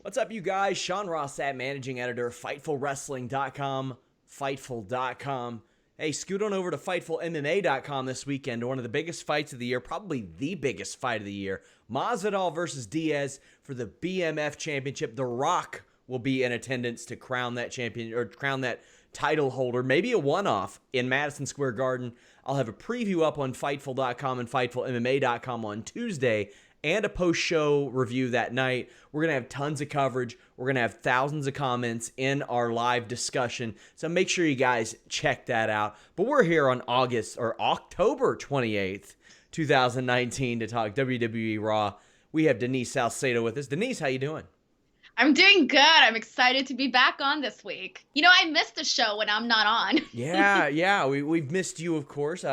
What's up, you guys? Sean Ross Sapp, managing editor, FightfulWrestling.com, Fightful.com. Hey, scoot on over to FightfulMMA.com this weekend. One of the biggest fights of the year, probably the biggest fight of the year. Masvidal versus Diaz for the BMF Championship. The Rock will be in attendance to crown that champion, or crown that title holder. Maybe a one-off in Madison Square Garden. I'll have a preview up on Fightful.com and FightfulMMA.com on Tuesday, and a post-show review that night. We're going to have tons of coverage. We're going to have thousands of comments in our live discussion. So make sure you guys check that out. But we're here on October 28th, 2019 to talk WWE Raw. We have Denise Salcedo with us. Denise, how you doing? I'm doing good. I'm excited to be back on this week. You know, I miss the show when I'm not on. Yeah. We've missed you, of course.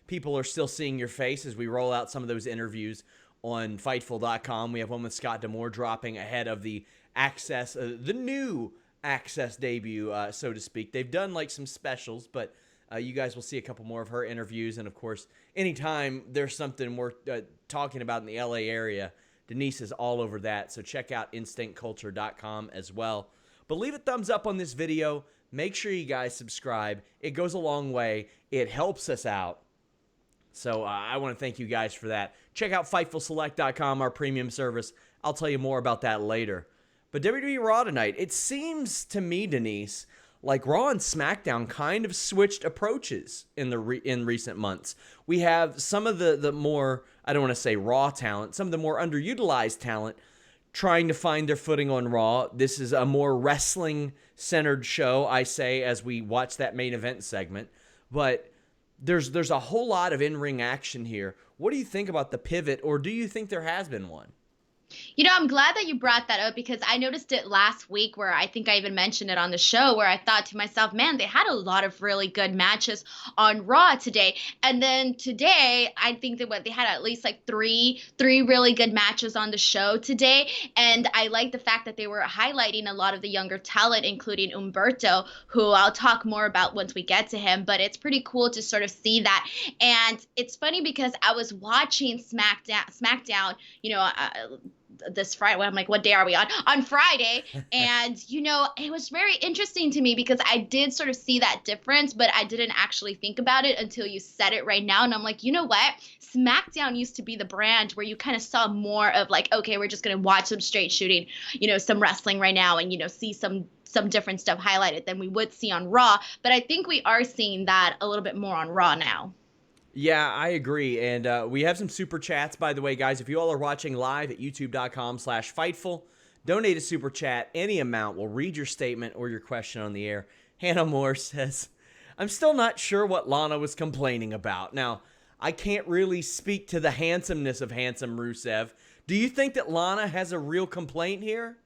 People are still seeing your face as we roll out some of those interviews on Fightful.com. We have one with Scott D'Amore dropping ahead of the Access, the new Access debut, so to speak. They've done like some specials, but you guys will see a couple more of her interviews. And of course, anytime there's something worth talking about in the LA area, Denise is all over that. So check out InstinctCulture.com as well. But leave a thumbs up on this video. Make sure you guys subscribe. It goes a long way. It helps us out. So I want to thank you guys for that. Check out FightfulSelect.com, our premium service. I'll tell you more about that later. But WWE Raw tonight, it seems to me, Denise, like Raw and Smackdown kind of switched approaches in recent months. We have some of the more, I don't want to say raw talent, some of the more underutilized talent trying to find their footing on Raw. This is a more wrestling-centered show, I say, as we watch that main event segment. But there's a whole lot of in-ring action here. What do you think about the pivot, or do you think there has been one? You know, I'm glad that you brought that up because I noticed it last week where I think I even mentioned it on the show where I thought to myself, man, they had a lot of really good matches on Raw today. And then today, I think that they had at least like three really good matches on the show today. And I like the fact that they were highlighting a lot of the younger talent, including Humberto, who I'll talk more about once we get to him. But it's pretty cool to sort of see that. And it's funny because I was watching Smackdown, you know, this Friday. I'm like, what day are we on? On Friday. And, you know, it was very interesting to me because I did sort of see that difference, but I didn't actually think about it until you said it right now. And I'm like, you know what? Smackdown used to be the brand where you kind of saw more of like, okay, we're just going to watch some straight shooting, you know, some wrestling right now and, you know, see some different stuff highlighted than we would see on Raw. But I think we are seeing that a little bit more on Raw now. Yeah, I agree. And we have some super chats, by the way, guys. If you all are watching live at youtube.com/Fightful, donate a super chat. Any amount. We'll read your statement or your question on the air. Hannah Moore says, I'm still not sure what Lana was complaining about. Now, I can't really speak to the handsomeness of handsome Rusev. Do you think that Lana has a real complaint here?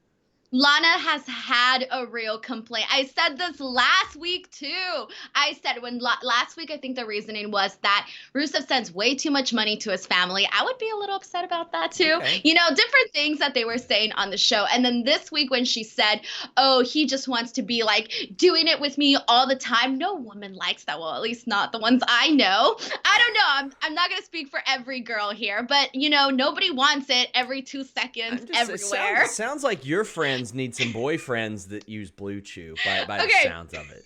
Lana has had a real complaint. I said this last week, too. I said last week, I think the reasoning was that Rusev sends way too much money to his family. I would be a little upset about that, too. Okay. You know, different things that they were saying on the show. And then this week when she said, oh, he just wants to be like doing it with me all the time. No woman likes that. Well, at least not the ones I know. I don't know. I'm not going to speak for every girl here. But, you know, nobody wants it every 2 seconds everywhere. Sounds like your friends need some boyfriends that use Blue Chew by the sounds of it.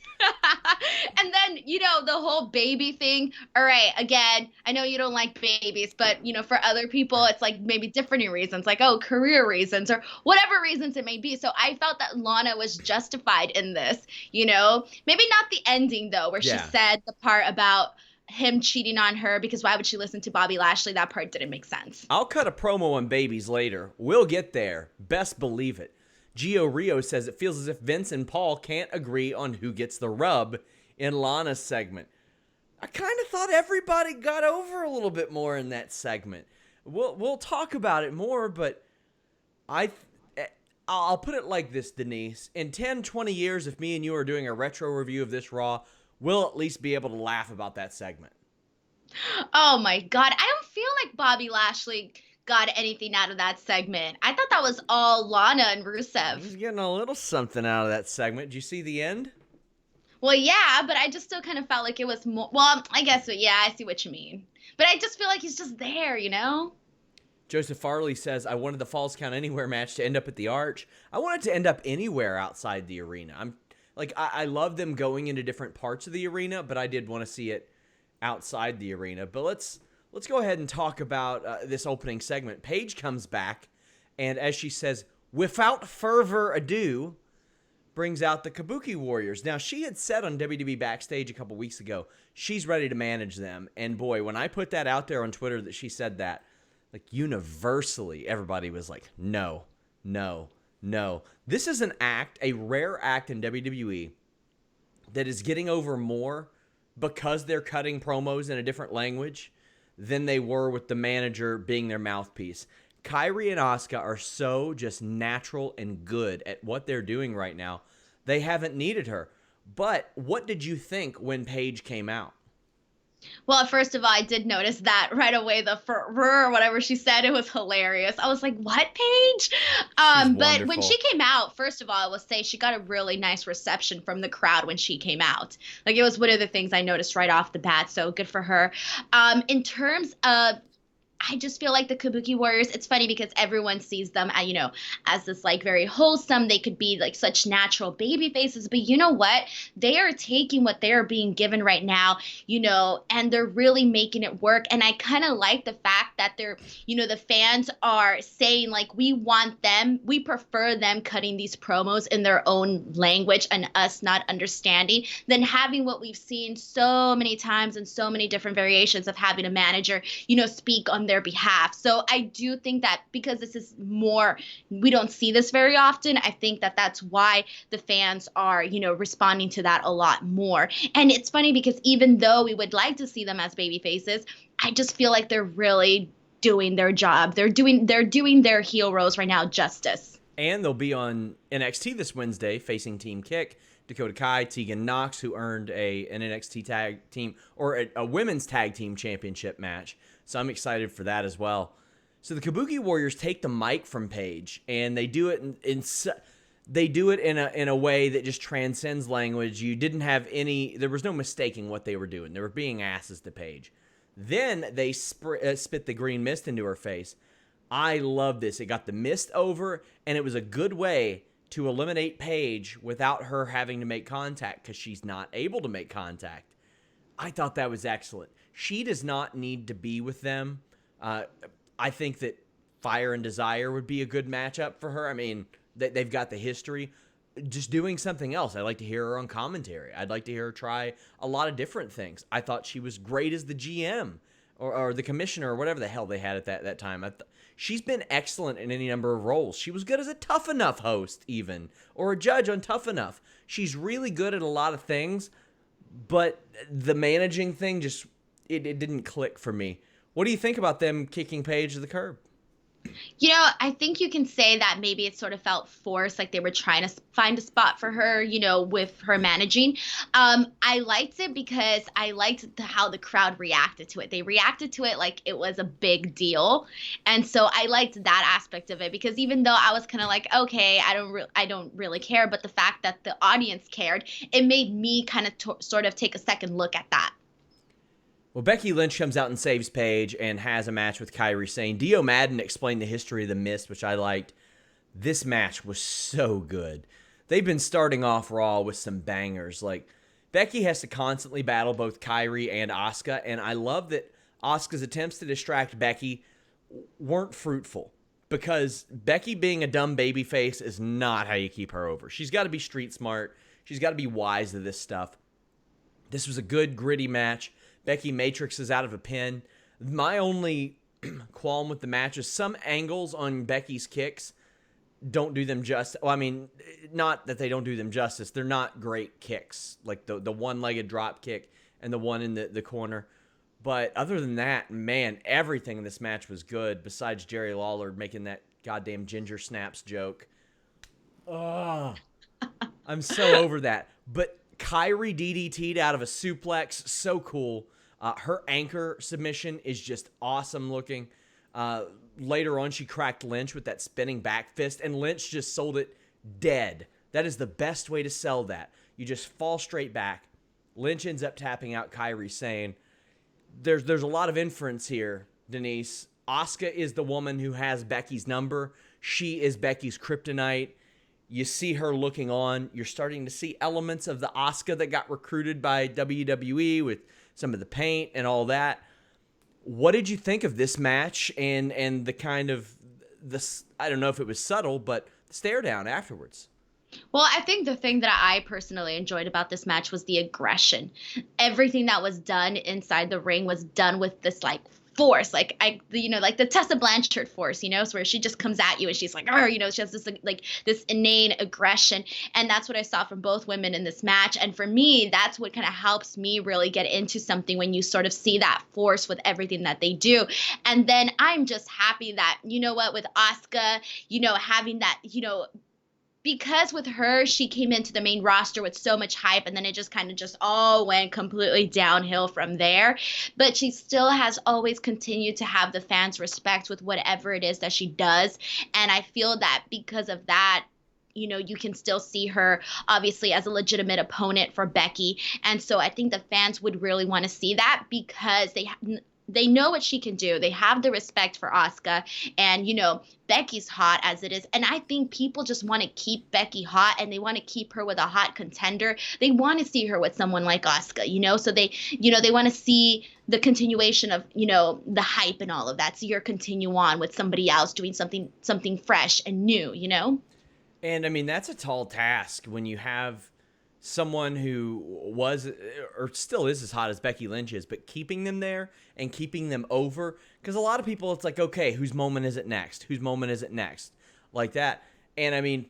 And then, you know, the whole baby thing. All right, again, I know you don't like babies, but, you know, for other people, it's like maybe different reasons, like, oh, career reasons or whatever reasons it may be. So I felt that Lana was justified in this, you know, maybe not the ending, though, where she said the part about him cheating on her because why would she listen to Bobby Lashley? That part didn't make sense. I'll cut a promo on babies later. We'll get there. Best believe it. Gio Rio says it feels as if Vince and Paul can't agree on who gets the rub in Lana's segment. I kind of thought everybody got over a little bit more in that segment. We'll talk about it more, but I'll put it like this, Denise. In 10, 20 years, if me and you are doing a retro review of this Raw, we'll at least be able to laugh about that segment. Oh, my God. I don't feel like Bobby Lashley got anything out of that segment. I thought that was all Lana and Rusev. He's getting a little something out of that segment. Did you see the end? Well, yeah, but I just still kind of felt like it was more, well, I guess, yeah, I see what you mean. But I just feel like he's just there, you know? Joseph Farley says, I wanted the Falls Count Anywhere match to end up at the Arch. I want it to end up anywhere outside the arena. I love them going into different parts of the arena, but I did want to see it outside the arena. But let's go ahead and talk about this opening segment. Paige comes back, and as she says, without further ado, brings out the Kabuki Warriors. Now, she had said on WWE Backstage a couple weeks ago, she's ready to manage them. And boy, when I put that out there on Twitter that she said that, like universally, everybody was like, no, no, no. This is an act, a rare act in WWE that is getting over more because they're cutting promos in a different language than they were with the manager being their mouthpiece. Kairi and Asuka are so just natural and good at what they're doing right now. They haven't needed her. But what did you think when Paige came out? Well, first of all, I did notice that right away, the or whatever she said, it was hilarious. I was like, what, Paige? But when she came out, first of all, I will say she got a really nice reception from the crowd when she came out. Like, it was one of the things I noticed right off the bat, so good for her. In terms of, I just feel like the Kabuki Warriors, it's funny because everyone sees them, as this like very wholesome. They could be like such natural baby faces, but you know what? They are taking what they are being given right now, and they're really making it work. And I kind of like the fact that they're, the fans are saying like, we prefer them cutting these promos in their own language and us not understanding than having what we've seen so many times and so many different variations of having a manager, speak on their behalf. So I do think that because this is more, we don't see this very often, I think that that's why the fans are, responding to that a lot more. And it's funny because even though we would like to see them as baby faces, I just feel like they're really doing their job. They're doing their heel roles right now justice. And they'll be on NXT this Wednesday facing Team Kick, Dakota Kai, Tegan Nox, who earned an NXT tag team or a women's tag team championship match. So I'm excited for that as well. So the Kabuki Warriors take the mic from Paige, and they do it in a way that just transcends language. There was no mistaking what they were doing. They were being asses to Paige. Then they spit the green mist into her face. I love this. It got the mist over, and it was a good way to eliminate Paige without her having to make contact because she's not able to make contact. I thought that was excellent. She does not need to be with them. I think that Fire and Desire would be a good matchup for her. I mean, they've got the history. Just doing something else. I'd like to hear her on commentary. I'd like to hear her try a lot of different things. I thought she was great as the GM or the commissioner or whatever the hell they had at that time. She's been excellent in any number of roles. She was good as a Tough Enough host even, or a judge on Tough Enough. She's really good at a lot of things, but the managing thing just, it didn't click for me. What do you think about them kicking Paige to the curb? I think you can say that maybe it sort of felt forced, like they were trying to find a spot for her, with her managing. I liked it because I liked how the crowd reacted to it. They reacted to it like it was a big deal. And so I liked that aspect of it because even though I was kind of like, okay, I don't really care, but the fact that the audience cared, it made me kind of sort of take a second look at that. Well, Becky Lynch comes out and saves Paige and has a match with Kairi Sane. Dio Madden explained the history of the Mist, which I liked. This match was so good. They've been starting off Raw with some bangers. Like, Becky has to constantly battle both Kairi and Asuka, and I love that Asuka's attempts to distract Becky weren't fruitful because Becky being a dumb babyface is not how you keep her over. She's got to be street smart. She's got to be wise to this stuff. This was a good, gritty match. Becky matrixes out of a pin. My only qualm with the match is some angles on Becky's kicks don't do them justice. Well, I mean, not that they don't do them justice. They're not great kicks, like the one-legged drop kick and the one in the corner. But other than that, man, everything in this match was good besides Jerry Lawler making that goddamn ginger snaps joke. Oh, I'm so over that. But Kairi DDT'd out of a suplex, so cool. Her anchor submission is just awesome looking. Later on, she cracked Lynch with that spinning back fist, and Lynch just sold it dead. That is the best way to sell that. You just fall straight back. Lynch ends up tapping out Kairi, saying, there's a lot of inference here, Denise. Asuka is the woman who has Becky's number. She is Becky's kryptonite. You see her looking on. You're starting to see elements of the Asuka that got recruited by WWE with some of the paint and all that. What did you think of this match and the kind of this? I don't know if it was subtle, but the stare down afterwards. Well, I think the thing that I personally enjoyed about this match was the aggression. Everything that was done inside the ring was done with this like force, like like the Tessa Blanchard force, so where she just comes at you and she's like, she has this like this inane aggression, and that's what I saw from both women in this match. And for me, that's what kind of helps me really get into something when you sort of see that force with everything that they do. And then I'm just happy that with Asuka, having that, because with her, she came into the main roster with so much hype, and then it just kind of just all went completely downhill from there. But she still has always continued to have the fans' respect with whatever it is that she does. And I feel that because of that, you can still see her obviously as a legitimate opponent for Becky. And so I think the fans would really want to see that because they know what she can do. They have the respect for Asuka, and Becky's hot as it is. And I think people just want to keep Becky hot, and they want to keep her with a hot contender. They want to see her with someone like Asuka, so they want to see the continuation of, the hype and all of that. So you're continue on with somebody else doing something fresh and new, And I mean, that's a tall task when you have someone who was or still is as hot as Becky Lynch is, but keeping them there and keeping them over. Because a lot of people, it's like, okay, whose moment is it next? Whose moment is it next? Like that. And I mean,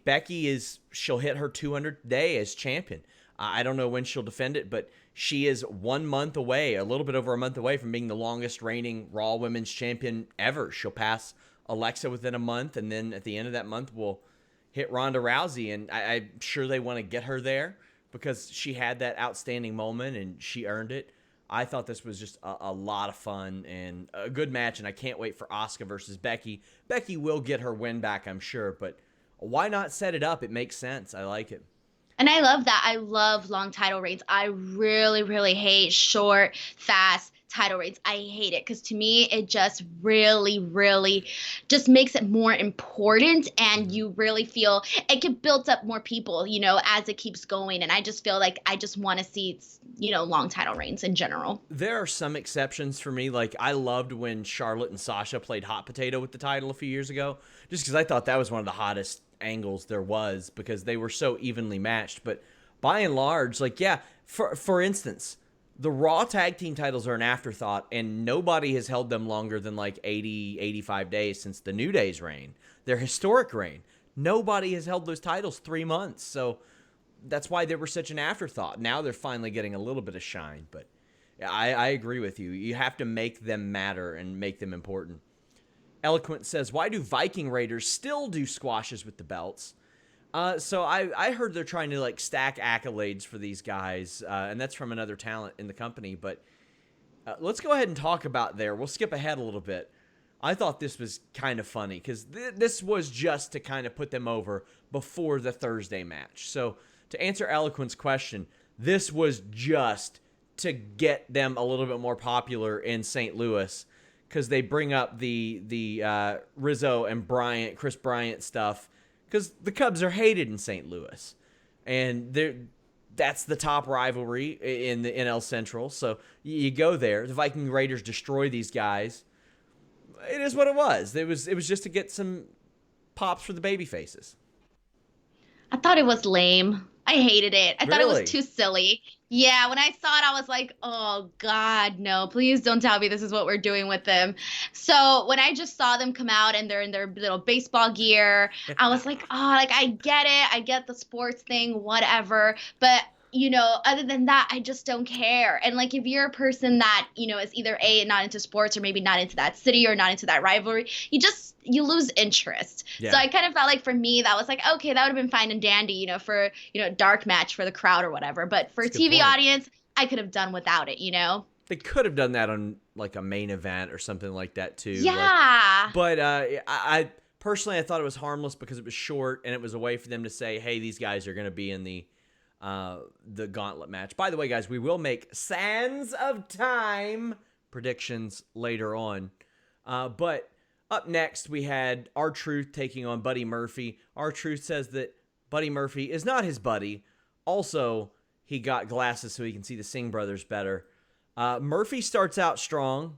she'll hit her 200th day as champion. I don't know when she'll defend it, but she is 1 month away, a little bit over a month away from being the longest reigning Raw Women's Champion ever. She'll pass Alexa within a month, and then at the end of that month, we'll hit Ronda Rousey. And I'm sure they want to get her there, because she had that outstanding moment and she earned it. I thought this was just a lot of fun and a good match, and I can't wait for Asuka versus Becky. Becky will get her win back, I'm sure, but why not set it up? It makes sense. I like it. And I love that. I love long title reigns. I really, really hate short, fast title reigns. I hate it because to me, it just really, really just makes it more important, and you really feel it can build up more people, as it keeps going. And I just feel like I just want to see, long title reigns in general. There are some exceptions for me. Like, I loved when Charlotte and Sasha played hot potato with the title a few years ago, just because I thought that was one of the hottest angles there was, because they were so evenly matched. But by and large, like, yeah, for instance, the Raw tag team titles are an afterthought, and nobody has held them longer than like 80, 85 days since the New Day's reign, their historic reign. Nobody has held those titles 3 months, so that's why they were such an afterthought. Now they're finally getting a little bit of shine, but I agree with you. You have to make them matter and make them important. Eloquent says, why do Viking Raiders still do squashes with the belts? So I heard they're trying to like stack accolades for these guys, and that's from another talent in the company. But let's go ahead and talk about there. We'll skip ahead a little bit. I thought this was kind of funny because this was just to kind of put them over before the Thursday match. So to answer Eloquent's question, this was just to get them a little bit more popular in St. Louis, because they bring up the Rizzo and Chris Bryant stuff, because the Cubs are hated in St. Louis, and that's the top rivalry in the NL Central. So you go there. The Viking Raiders destroy these guys. It is what it was. It was just to get some pops for the baby faces. I thought it was lame. I hated it. I thought it was too silly. Yeah, when I saw it, I was like, oh, God, no, please don't tell me this is what we're doing with them. So when I just saw them come out and they're in their little baseball gear, I was like, oh, like, I get it. I get the sports thing, whatever. But, other than that, I just don't care. And, like, if you're a person that, is either A, not into sports, or maybe not into that city or not into that rivalry, you lose interest. Yeah. So I kind of felt like for me, that was like, okay, that would have been fine and dandy, for, dark match for the crowd or whatever. But for a TV audience, I could have done without it, They could have done that on like a main event or something like that too. Yeah. But I personally, I thought it was harmless because it was short and it was a way for them to say, hey, these guys are going to be in the gauntlet match. By the way, guys, we will make Sands of Time predictions later on. But up next, we had R-Truth taking on Buddy Murphy. R-Truth says that Buddy Murphy is not his buddy. Also, he got glasses so he can see the Singh brothers better. Murphy starts out strong.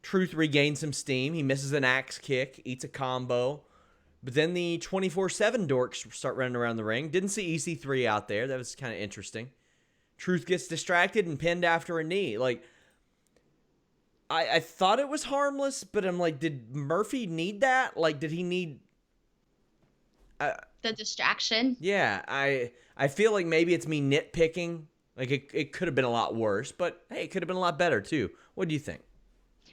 Truth regains some steam. He misses an axe kick, eats a combo. But then the 24/7 dorks start running around the ring. Didn't see EC3 out there. That was kind of interesting. Truth gets distracted and pinned after a knee. Like, I thought it was harmless, but I'm like, did Murphy need that? Like, did he need... the distraction? Yeah, I feel like maybe it's me nitpicking. Like, it could have been a lot worse, but hey, it could have been a lot better too. What do you think?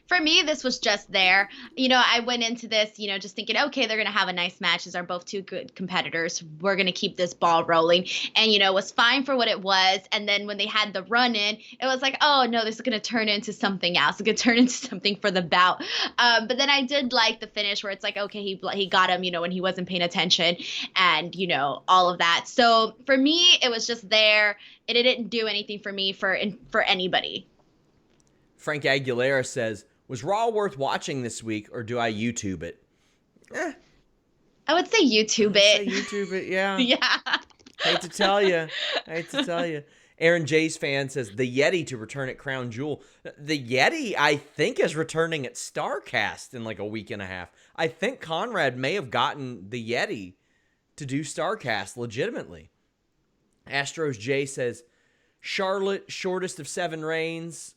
For me, this was just there. I went into this, just thinking, okay, they're going to have a nice match. These are both two good competitors. We're going to keep this ball rolling. And, it was fine for what it was. And then when they had the run in, it was like, oh, no, this is going to turn into something else. It's going to turn into something for the bout. But then I did like the finish where it's like, okay, he got him, when he wasn't paying attention and, all of that. So for me, it was just there. It didn't do anything for me for anybody. Frank Aguilera says, was Raw worth watching this week, or do I YouTube it? I would say YouTube it. YouTube it, yeah. Yeah. Hate to tell you. Aaron J's fan says, the Yeti to return at Crown Jewel. The Yeti, I think, is returning at StarCast in like a week and a half. I think Conrad may have gotten the Yeti to do StarCast legitimately. Astros J says, Charlotte, shortest of 7 reigns.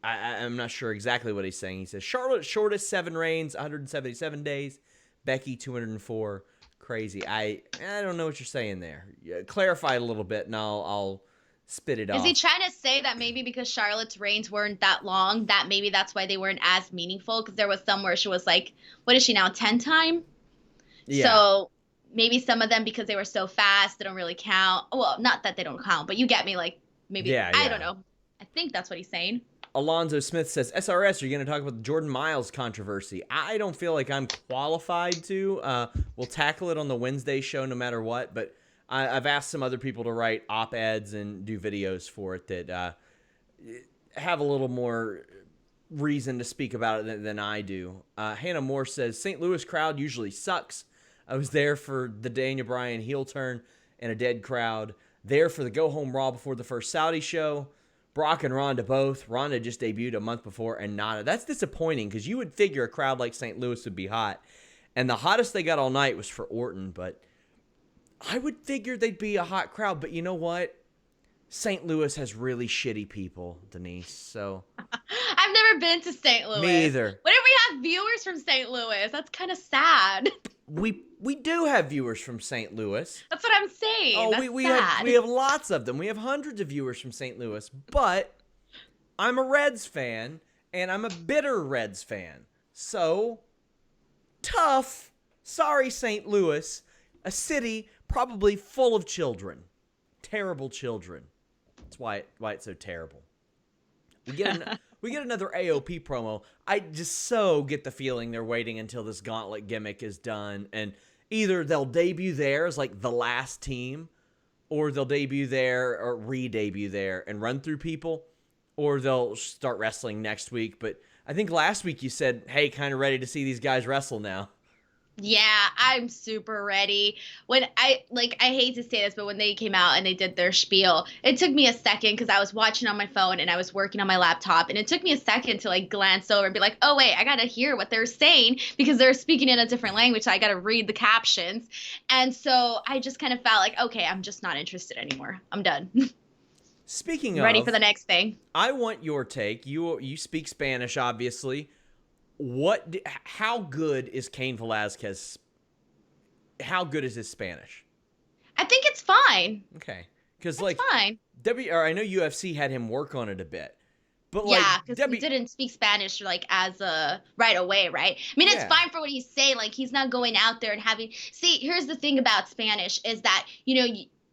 I'm not sure exactly what he's saying. He says, Charlotte, shortest 7 reigns, 177 days. Becky, 204. Crazy. I don't know what you're saying there. Clarify a little bit, and I'll spit it off. Is he trying to say that maybe because Charlotte's reigns weren't that long, that maybe that's why they weren't as meaningful? Because there was some where she was like, what is she now, 10 time? Yeah. So maybe some of them, because they were so fast, they don't really count. Well, not that they don't count, but you get me, like, maybe, yeah. I don't know. I think that's what he's saying. Alonzo Smith says, SRS, are you going to talk about the Jordan Miles controversy? I don't feel like I'm qualified to. We'll tackle it on the Wednesday show no matter what, but I've asked some other people to write op-eds and do videos for it that have a little more reason to speak about it than I do. Hannah Moore says, St. Louis crowd usually sucks. I was there for the Daniel Bryan heel turn and a dead crowd. There for the go-home Raw before the first Saudi show. Brock and Ronda both. Ronda just debuted a month before and nada. That's disappointing because you would figure a crowd like St. Louis would be hot. And the hottest they got all night was for Orton, but I would figure they'd be a hot crowd. But you know what? St. Louis has really shitty people, Denise, so. I've never been to St. Louis. Me either. What if we have viewers from St. Louis? That's kind of sad. We do have viewers from St. Louis. That's what I'm saying. Oh, we have lots of them. We have hundreds of viewers from St. Louis. But I'm a Reds fan, and I'm a bitter Reds fan. So, tough. Sorry, St. Louis. A city probably full of children. Terrible children. That's why it's so terrible. We get another AOP promo. I just so get the feeling they're waiting until this gauntlet gimmick is done, and either they'll debut there as like the last team, or they'll debut there or re-debut there and run through people, or they'll start wrestling next week. But I think last week you said, hey, kind of ready to see these guys wrestle now. Yeah, I'm super ready. When I hate to say this, but when they came out and they did their spiel, it took me a second because I was watching on my phone and I was working on my laptop, and it took me a second to like glance over and be like, oh wait, I gotta hear what they're saying because they're speaking in a different language, so I gotta read the captions. And so I just kind of felt like, okay, I'm just not interested anymore. I'm done. Speaking of, ready for the next thing. I want your take. You speak Spanish, obviously. How good is Cain Velasquez? How good is his Spanish? I think it's fine. Okay, because fine. I know UFC had him work on it a bit, but yeah, because he didn't speak Spanish like as right away, right? I mean, it's fine for what he's saying. Like he's not going out there and having. See, here's the thing about Spanish is that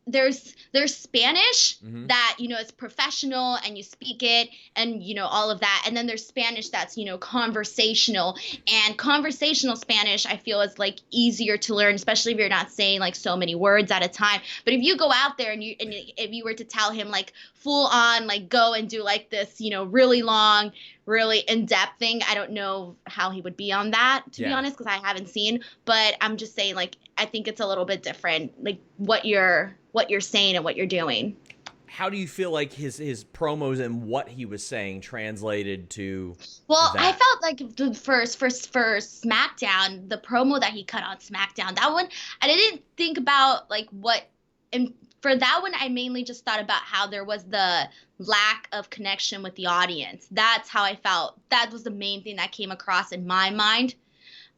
there's Spanish that, it's professional and you speak it and, all of that. And then there's Spanish that's, conversational, and conversational Spanish I feel is like easier to learn, especially if you're not saying like so many words at a time. But if you go out there and if you were to tell him like full on like go and do like this, really long, really in-depth thing. I don't know how he would be on that, to be honest, because I haven't seen, but I'm just saying, like, I think it's a little bit different, like what you're saying and what you're doing. How do you feel like his promos and what he was saying translated to Well, that? I felt like the first for SmackDown, the promo that he cut on SmackDown, that one, I didn't think about like what, and for that one, I mainly just thought about how there was the lack of connection with the audience. That's how I felt. That was the main thing that came across in my mind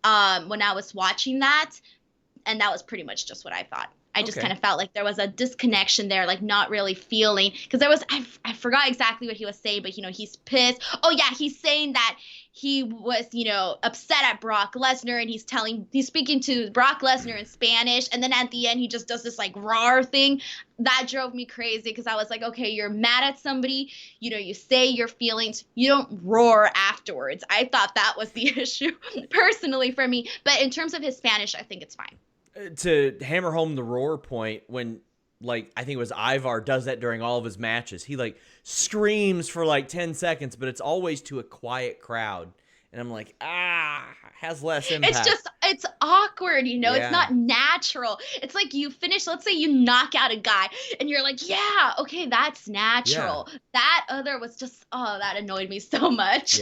when I was watching that. And that was pretty much just what I thought. I just kind of felt like there was a disconnection there, like not really feeling, because there was, I forgot exactly what he was saying, but he's pissed. Oh yeah, he's saying that he was, upset at Brock Lesnar, and he's speaking to Brock Lesnar in Spanish, and then at the end he just does this like roar thing. That drove me crazy, because I was like, okay, you're mad at somebody, you say your feelings, you don't roar afterwards. I thought that was the issue personally for me, but in terms of his Spanish, I think it's fine. To hammer home the roar point, when like I think it was Ivar does that during all of his matches, he like screams for like 10 seconds, but it's always to a quiet crowd, and I'm like, has less impact. It's awkward, It's not natural. It's like you finish, let's say you knock out a guy and you're like, yeah, okay, that's natural. That other was just, that annoyed me so much.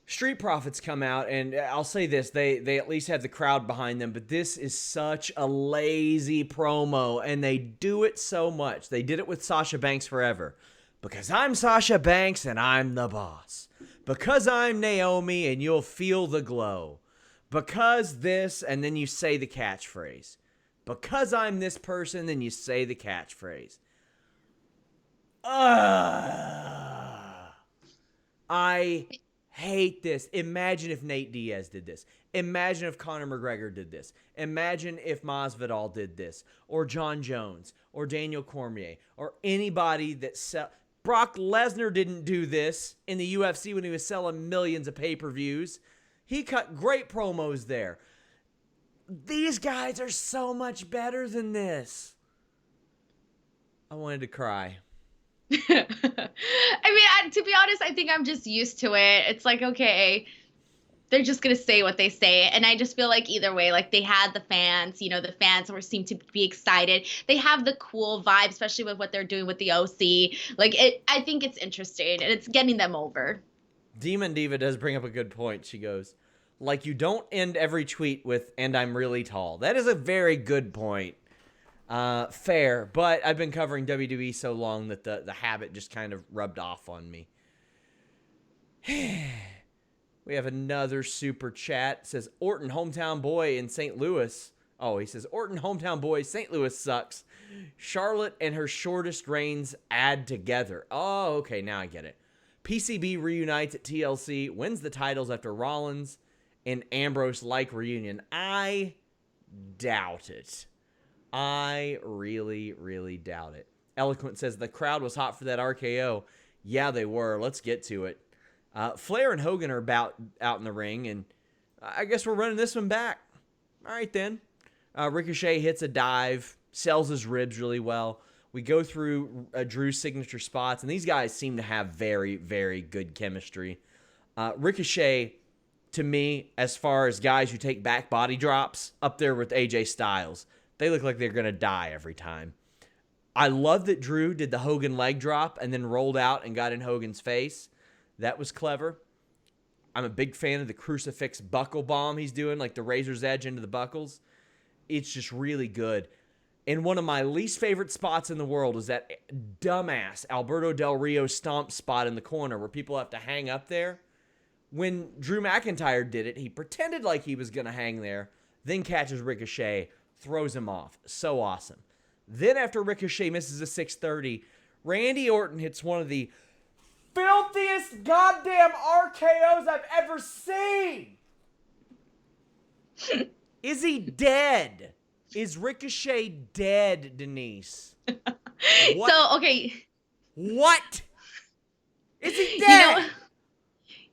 Street Profits come out, and I'll say this, they at least have the crowd behind them, but this is such a lazy promo, and they do it so much. They did it with Sasha Banks forever. Because I'm Sasha Banks, and I'm the boss. Because I'm Naomi, and you'll feel the glow. Because this, and then you say the catchphrase. Because I'm this person, then you say the catchphrase. I hate this. Imagine if Nate Diaz did this. Imagine if Conor McGregor did this. Imagine if Masvidal did this. Or John Jones. Or Daniel Cormier. Or anybody that Brock Lesnar didn't do this in the UFC when he was selling millions of pay-per-views. He cut great promos there. These guys are so much better than this. I wanted to cry. I mean, to be honest, I think I'm just used to it. It's like, okay, they're just going to say what they say. And I just feel like either way, like they had the fans, the fans seem to be excited. They have the cool vibe, especially with what they're doing with the OC. Like I think it's interesting, and it's getting them over. Demon Diva does bring up a good point. She goes, like, you don't end every tweet with, and I'm really tall. That is a very good point. Fair, but I've been covering WWE so long that the habit just kind of rubbed off on me. We have another super chat. It says, Orton, hometown boy in St. Louis. Oh, he says, Orton, hometown boy, St. Louis sucks. Charlotte and her shortest reigns add together. Oh, okay, now I get it. PCB reunites at TLC, wins the titles after Rollins and Ambrose-like reunion. I doubt it. I really, really doubt it. Eloquent says, the crowd was hot for that RKO. Yeah, they were. Let's get to it. Flair and Hogan are about out in the ring, and I guess we're running this one back. All right, then. Ricochet hits a dive, sells his ribs really well. We go through Drew's signature spots, and these guys seem to have very, very good chemistry. Ricochet, to me, as far as guys who take back body drops, up there with AJ Styles. They look like they're going to die every time. I love that Drew did the Hogan leg drop and then rolled out and got in Hogan's face. That was clever. I'm a big fan of the crucifix buckle bomb he's doing, like the razor's edge into the buckles. It's just really good. And one of my least favorite spots in the world is that dumbass Alberto Del Rio stomp spot in the corner where people have to hang up there. When Drew McIntyre did it, he pretended like he was going to hang there, then catches Ricochet, throws him off. So awesome. Then after Ricochet misses a 630, Randy Orton hits one of the filthiest goddamn RKOs I've ever seen. Is he dead? Is Ricochet dead, Denise? What? So, okay. What? Is he dead?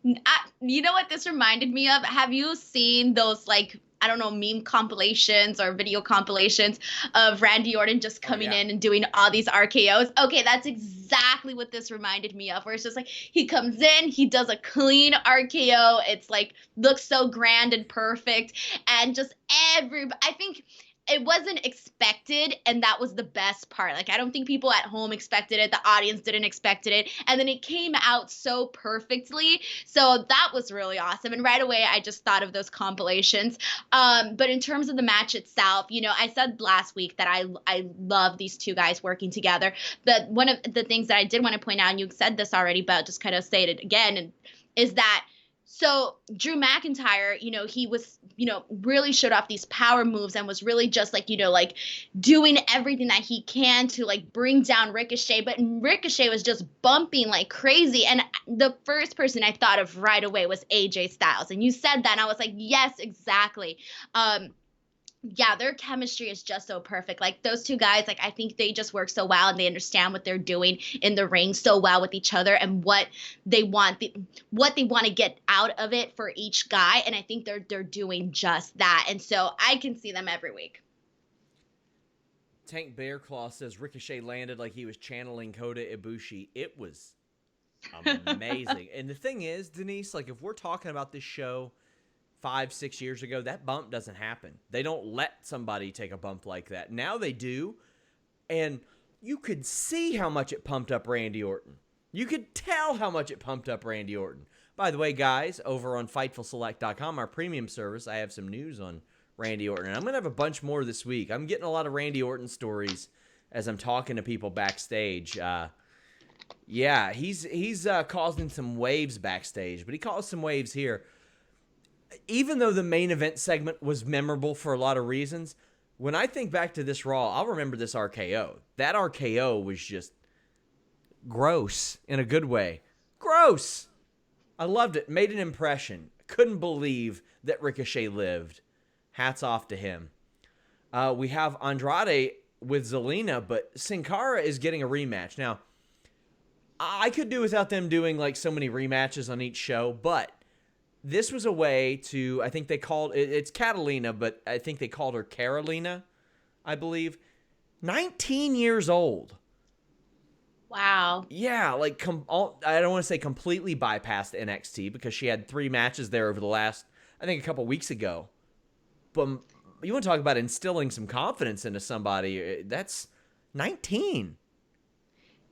You know what this reminded me of? Have you seen those, like, I don't know, meme compilations or video compilations of Randy Orton just coming in and doing all these RKOs. Okay, that's exactly what this reminded me of, where it's just like he comes in, he does a clean RKO. It's like looks so grand and perfect, and just I think it wasn't expected, and that was the best part. Like, I don't think people at home expected it, the audience didn't expect it, and then it came out so perfectly. So that was really awesome, and right away I just thought of those compilations. But in terms of the match itself, you know, I said last week that I love these two guys working together. But one of the things that I did want to point out, and you said this already, but just kind of say it again, is that so Drew McIntyre, you know, he was, you know, really showed off these power moves and was really just like, you know, like doing everything that he can to like bring down Ricochet. But Ricochet was just bumping like crazy. And the first person I thought of right away was AJ Styles. And you said that, and I was like, yes, exactly. Yeah, their chemistry is just so perfect. Like those two guys, like I think they just work so well, and they understand what they're doing in the ring so well with each other, and what they want to get out of it for each guy. And I think they're doing just that. And so I can see them every week. Tank Bearclaw says Ricochet landed like he was channeling Kota Ibushi. It was amazing. And the thing is, Denise, like if we're talking about this show 5-6 years ago, that bump doesn't happen. They don't let somebody take a bump like that. Now they do, and you could see how much it pumped up Randy Orton. You could tell how much it pumped up Randy Orton. By the way, guys, over on FightfulSelect.com, our premium service, I have some news on Randy Orton. And I'm going to have a bunch more this week. I'm getting a lot of Randy Orton stories as I'm talking to people backstage. Yeah, he's causing some waves backstage, but he caused some waves here. Even though the main event segment was memorable for a lot of reasons, when I think back to this Raw, I'll remember this RKO. That RKO was just gross in a good way. Gross! I loved it. Made an impression. Couldn't believe that Ricochet lived. Hats off to him. We have Andrade with Zelina, but Sin Cara is getting a rematch. Now, I could do without them doing like so many rematches on each show, but this was a way to, I think they called, it's Catalina, but I think they called her Carolina, I believe. 19 years old. Wow. Yeah, like, I don't want to say completely bypassed NXT because she had 3 matches there over the last, I think a couple weeks ago. But you want to talk about instilling some confidence into somebody, that's 19.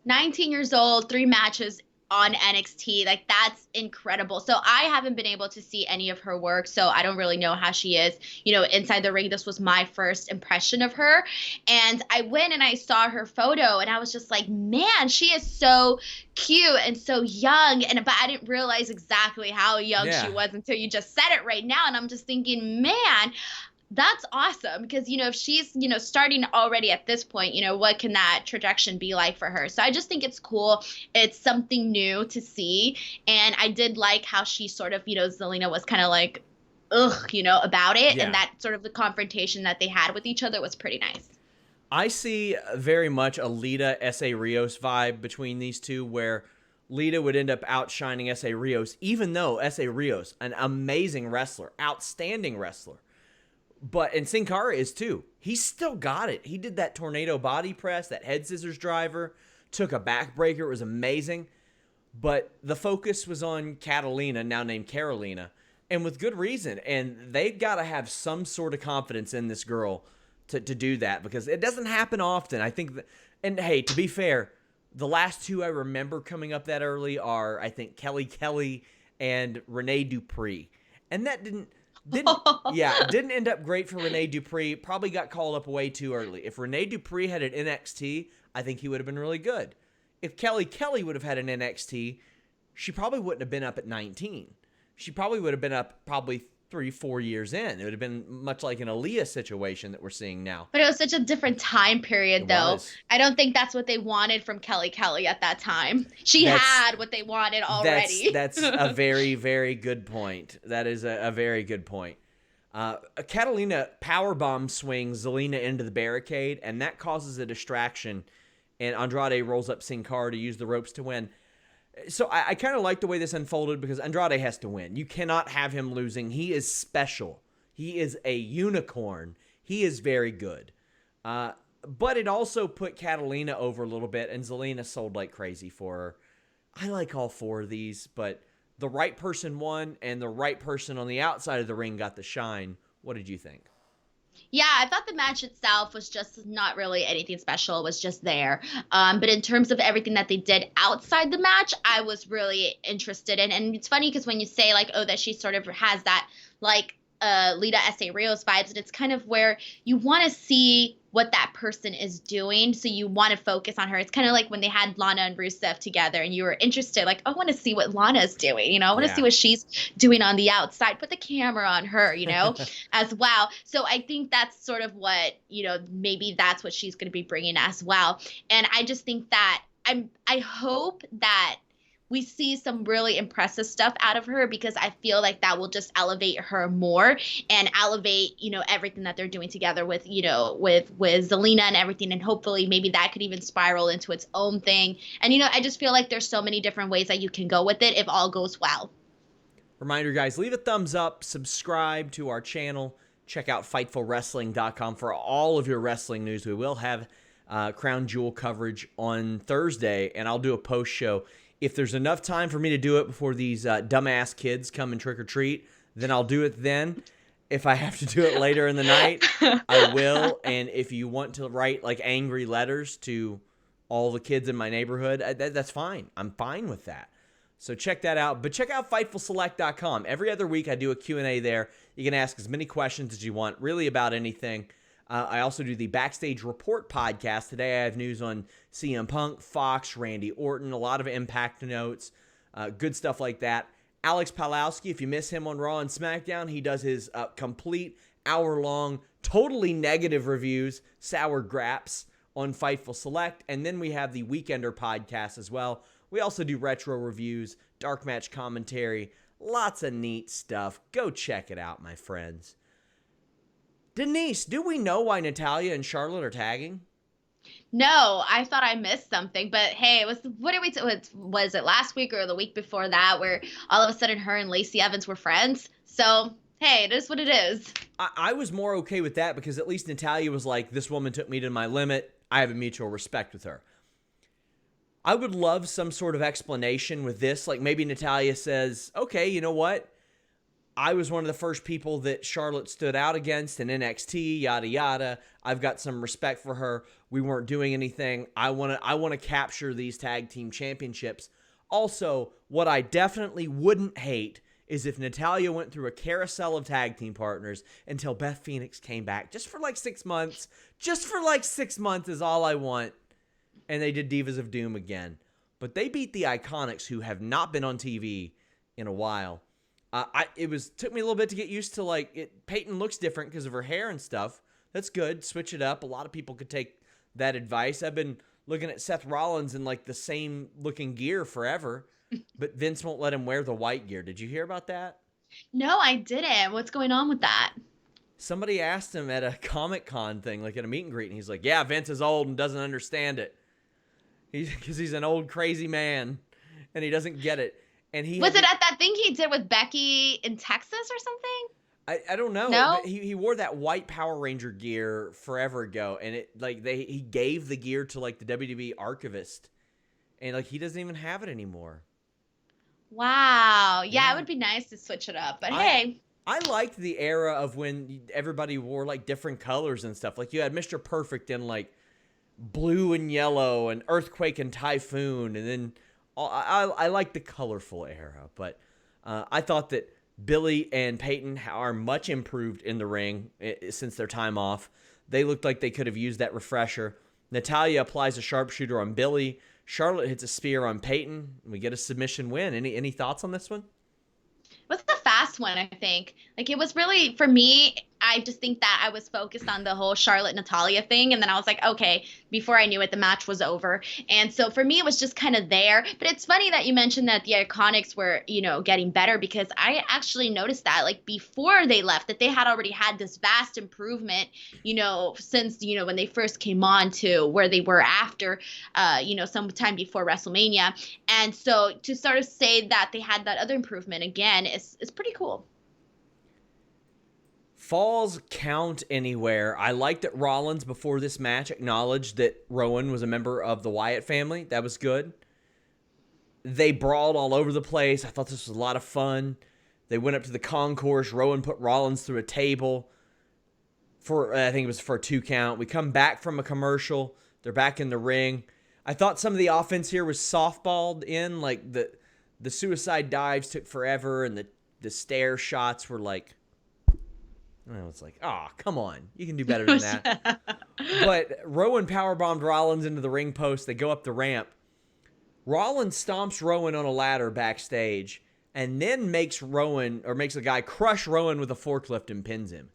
19 years old, 3 matches on NXT. Like, that's incredible. So I haven't been able to see any of her work, so I don't really know how she is, you know, inside the ring. This was my first impression of her, and I went and I saw her photo, and I was just like, man, she is so cute and so young. But I didn't realize exactly how young she was until you just said it right now, and I'm just thinking, man, that's awesome, because, you know, if she's, you know, starting already at this point, you know, what can that trajectory be like for her? So I just think it's cool. It's something new to see. And I did like how she sort of, you know, Zelina was kind of like, ugh, you know, about it. Yeah. And that sort of the confrontation that they had with each other was pretty nice. I see very much a Lita S.A. Rios vibe between these two, where Lita would end up outshining S.A. Rios, even though S.A. Rios, an amazing wrestler, outstanding wrestler. And Sin Cara is too. He's still got it. He did that tornado body press, that head scissors driver, took a backbreaker. It was amazing. But the focus was on Catalina, now named Carolina, and with good reason. And they've got to have some sort of confidence in this girl to do that, because it doesn't happen often. I think and hey, to be fair, the last 2 I remember coming up that early are, I think, Kelly and Renee Dupree. And that didn't end up great for Renee Dupree. Probably got called up way too early. If Renee Dupree had an NXT, I think he would have been really good. If Kelly would have had an NXT, she probably wouldn't have been up at 19. She probably would have been up 3-4 years in. It would have been much like an Aaliyah situation that we're seeing now. But it was such a different time period, though. I don't think that's what they wanted from Kelly at that time. She had what they wanted already. That's a very, very good point. That is a very good point. Catalina powerbomb swings Zelina into the barricade, and that causes a distraction, and Andrade rolls up Sin Cara to use the ropes to win. So I kind of like the way this unfolded, because Andrade has to win. You cannot have him losing. He is special. He is a unicorn. He is very good. But it also put Catalina over a little bit, and Zelina sold like crazy for her. I like all 4 of these, but the right person won, and the right person on the outside of the ring got the shine. What did you think? Yeah, I thought the match itself was just not really anything special. It was just there. But in terms of everything that they did outside the match, I was really interested in. And it's funny because when you say like, oh, that she sort of has that like Lita S.A. Rios vibes, and it's kind of where you want to see what that person is doing. So you want to focus on her. It's kind of like when they had Lana and Rusev together and you were interested, like, I want to see what Lana's doing. You know, I want to see what she's doing on the outside. Put the camera on her, you know, as well. So I think that's sort of what, you know, maybe that's what she's going to be bringing as well. And I just think that I hope that we see some really impressive stuff out of her, because I feel like that will just elevate her more and elevate, you know, everything that they're doing together with, you know, with Zelina and everything. And hopefully maybe that could even spiral into its own thing. And, you know, I just feel like there's so many different ways that you can go with it if all goes well. Reminder, guys, leave a thumbs up, subscribe to our channel, check out FightfulWrestling.com for all of your wrestling news. We will have Crown Jewel coverage on Thursday, and I'll do a post show. If there's enough time for me to do it before these dumbass kids come and trick-or-treat, then I'll do it then. If I have to do it later in the night, I will. And if you want to write like angry letters to all the kids in my neighborhood, that's fine. I'm fine with that. So check that out. But check out FightfulSelect.com. Every other week I do a Q&A there. You can ask as many questions as you want, really about anything. I also do the Backstage Report podcast. Today I have news on CM Punk, Fox, Randy Orton, a lot of Impact notes, good stuff like that. Alex Palowski, if you miss him on Raw and Smackdown, he does his complete hour-long, totally negative reviews, sour graps, on Fightful Select. And then we have the Weekender podcast as well. We also do retro reviews, dark match commentary, lots of neat stuff. Go check it out, my friends. Denise, do we know why Natalya and Charlotte are tagging? No, I thought I missed something, but hey, it was, what did was it last week or the week before that where all of a sudden her and Lacey Evans were friends? So, hey, it is what it is. I was more okay with that because at least Natalya was like, this woman took me to my limit. I have a mutual respect with her. I would love some sort of explanation with this. Like maybe Natalya says, okay, you know what? I was one of the first people that Charlotte stood out against in NXT, yada, yada. I've got some respect for her. We weren't doing anything. I want to capture these tag team championships. Also, what I definitely wouldn't hate is if Natalya went through a carousel of tag team partners until Beth Phoenix came back just for like 6 months. Just for like 6 months is all I want. And they did Divas of Doom again. But they beat the Iconics, who have not been on TV in a while. Took me a little bit to get used to, like, Peyton looks different because of her hair and stuff. That's good. Switch it up. A lot of people could take that advice. I've been looking at Seth Rollins in, like, the same looking gear forever, but Vince won't let him wear the white gear. Did you hear about that? No, I didn't. What's going on with that? Somebody asked him at a Comic-Con thing, like at a meet and greet, and he's like, yeah, Vince is old and doesn't understand it. Because he's an old, crazy man, and he doesn't get it. And was it at that thing he did with Becky in Texas or something? I don't know. No? He wore that white Power Ranger gear forever ago, and he gave the gear to like the WWE archivist, and like he doesn't even have it anymore. Wow. Yeah, it would be nice to switch it up, but hey. I liked the era of when everybody wore like different colors and stuff. Like you had Mr. Perfect in like blue and yellow, and Earthquake and Typhoon, and then I like the colorful era, but I thought that Billy and Peyton are much improved in the ring since their time off. They looked like they could have used that refresher. Natalya applies a sharpshooter on Billy. Charlotte hits a spear on Peyton. We get a submission win. Any thoughts on this one? It was a fast one, I think. Like, it was really, for me, I just think that I was focused on the whole Charlotte-Natalya thing, and then I was like, okay, before I knew it, the match was over. And so for me, it was just kind of there. But it's funny that you mentioned that the Iconics were, you know, getting better, because I actually noticed that, like, before they left, that they had already had this vast improvement, you know, since, you know, when they first came on to where they were after, you know, sometime before WrestleMania. And so to sort of say that they had that other improvement again is pretty cool. falls count anywhere. I liked that Rollins, before this match, acknowledged that Rowan was a member of the Wyatt family. That was good. They brawled all over the place. I thought this was a lot of fun. They went up to the concourse. Rowan put Rollins through a table I think it was for a 2 count. We come back from a commercial. They're back in the ring. I thought some of the offense here was softballed in, like the suicide dives took forever, and the stair shots were like, I was like, oh, come on. You can do better than that. But Rowan powerbombed Rollins into the ring post. They go up the ramp. Rollins stomps Rowan on a ladder backstage and then makes a guy crush Rowan with a forklift and pins him.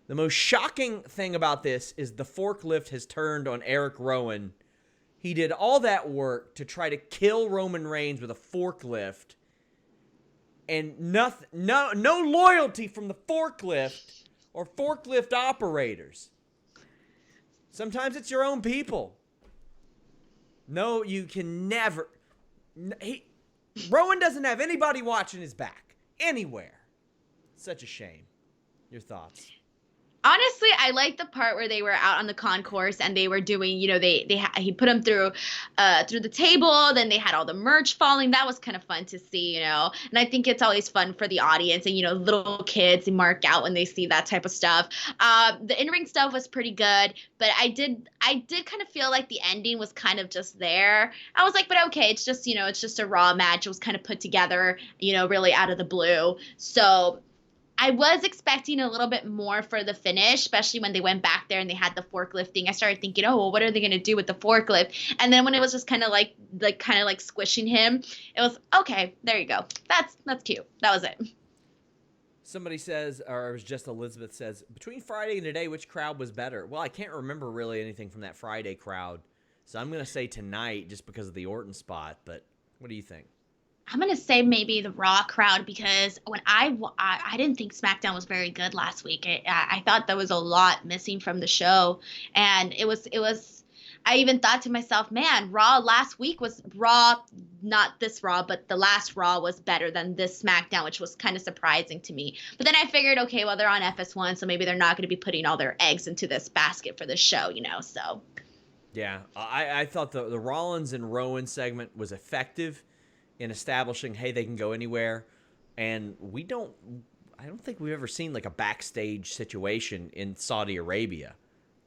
The most shocking thing about this is the forklift has turned on Eric Rowan. He did all that work to try to kill Roman Reigns with a forklift, and no loyalty from the forklift or forklift operators. Sometimes it's your own people. No, you can never. Rowan doesn't have anybody watching his back anywhere. Such a shame. Your thoughts? Honestly, I like the part where they were out on the concourse and they were doing, he put them through the table. Then they had all the merch falling. That was kind of fun to see, And I think it's always fun for the audience and, little kids, they mark out when they see that type of stuff. The in-ring stuff was pretty good, but I did kind of feel like the ending was kind of just there. I was like, but okay, it's just, it's just a Raw match. It was kind of put together, really out of the blue. So I was expecting a little bit more for the finish, especially when they went back there and they had the forklifting. I started thinking, oh, well, what are they going to do with the forklift? And then when it was just kind of like squishing him, it was, okay, there you go. That's cute. That was it. Somebody says, or it was just Elizabeth says, between Friday and today, which crowd was better? Well, I can't remember really anything from that Friday crowd. So I'm going to say tonight just because of the Orton spot. But what do you think? I'm going to say maybe the Raw crowd, because when I didn't think Smackdown was very good last week. I thought there was a lot missing from the show. And it was, I even thought to myself, man, Raw last week was Raw, not this Raw, but the last Raw was better than this Smackdown, which was kind of surprising to me. But then I figured, okay, well, they're on FS1, so maybe they're not going to be putting all their eggs into this basket for the show, so. Yeah, I thought the Rollins and Rowan segment was effective in establishing, hey, they can go anywhere. And I don't think we've ever seen like a backstage situation in Saudi Arabia.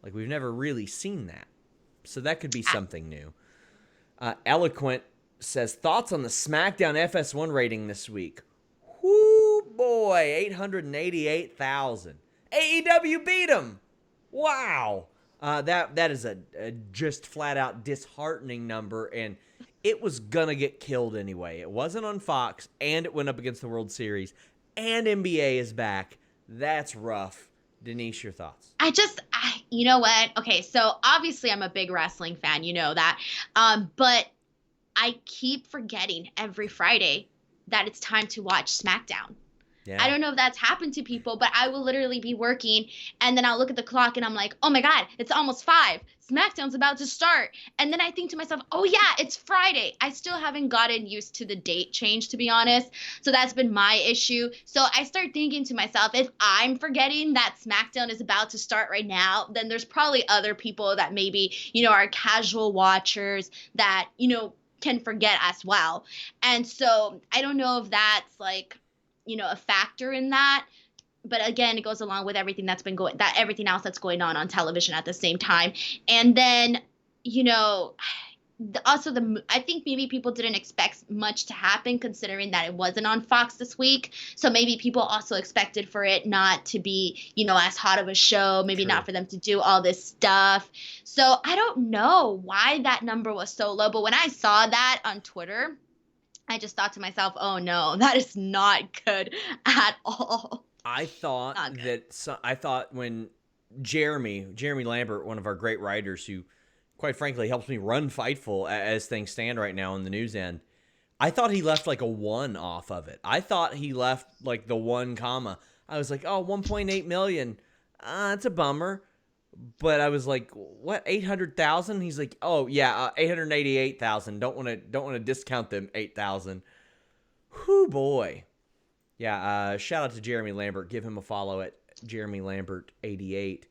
Like, we've never really seen that. So that could be something new. Eloquent says, thoughts on the SmackDown FS1 rating this week? Whoo, boy, 888,000. AEW beat them. Wow. That is a just flat out disheartening number, and it was going to get killed anyway. It wasn't on Fox, and it went up against the World Series, and NBA is back. That's rough. Denise, your thoughts? You know what? Okay, so obviously I'm a big wrestling fan, you know that. But I keep forgetting every Friday that it's time to watch SmackDown. Yeah. I don't know if that's happened to people, but I will literally be working and then I'll look at the clock and I'm like, oh my God, it's almost 5. SmackDown's about to start. And then I think to myself, oh yeah, it's Friday. I still haven't gotten used to the date change, to be honest. So that's been my issue. So I start thinking to myself, if I'm forgetting that SmackDown is about to start right now, then there's probably other people that maybe, are casual watchers that, can forget as well. And so I don't know if that's like, a factor in that. But again, it goes along with everything everything else that's going on television at the same time. And then, I think maybe people didn't expect much to happen considering that it wasn't on Fox this week. So maybe people also expected for it not to be, as hot of a show, maybe True. Not for them to do all this stuff. So I don't know why that number was so low. But when I saw that on Twitter, I just thought to myself, oh no, that is not good at all. I thought when Jeremy Lambert, one of our great writers who, quite frankly, helps me run Fightful as things stand right now on the news end, I thought he left like a 1 off of it. I thought he left like the 1 comma. I was like, oh, 1.8 million. That's a bummer. But I was like, what, 800,000? He's like, oh yeah, 888,000. Don't want to discount them 8,000. Whoo boy. Yeah, shout out to Jeremy Lambert. Give him a follow at Jeremy Lambert 88.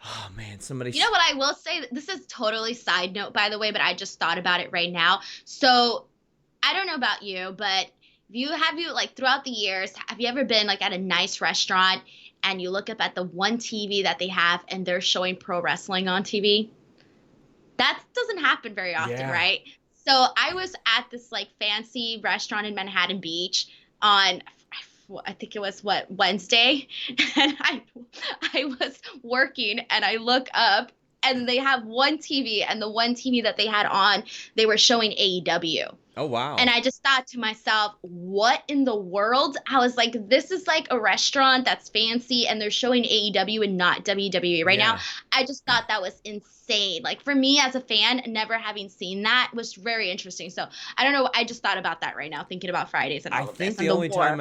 Oh man, somebody. You know what I will say? This is totally side note, by the way, but I just thought about it right now. So I don't know about you, but have you like throughout the years, have you ever been like at a nice restaurant and you look up at the one TV that they have and they're showing pro wrestling on TV? That doesn't happen very often, Yeah. right? So I was at this like fancy restaurant in Manhattan Beach on I think it was what Wednesday, and I was working and I look up and they have one TV, and the one TV that they had on, they were showing AEW. Oh wow. And I just thought to myself, what in the world? I was like, this is like a restaurant that's fancy and they're showing AEW and not WWE right now. Yeah. I just thought that was insane. Like for me as a fan, never having seen that was very interesting. So I don't know. I just thought about that right now, thinking about Fridays and all I of this. think the only time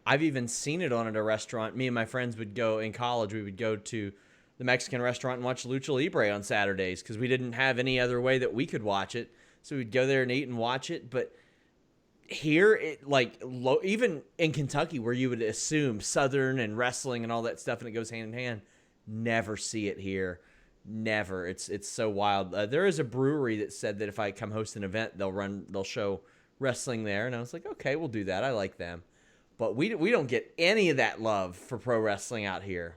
I've even seen it on at a restaurant, me and my friends would go in college. We would go to the Mexican restaurant and watch Lucha Libre on Saturdays because we didn't have any other way that we could watch it. So we'd go there and eat and watch it. But here, even in Kentucky, where you would assume Southern and wrestling and all that stuff, and it goes hand in hand, never see it here. Never. It's so wild. There is a brewery that said that if I come host an event, they'll show wrestling there, and I was like, okay, we'll do that. I like them. But we don't get any of that love for pro wrestling out here.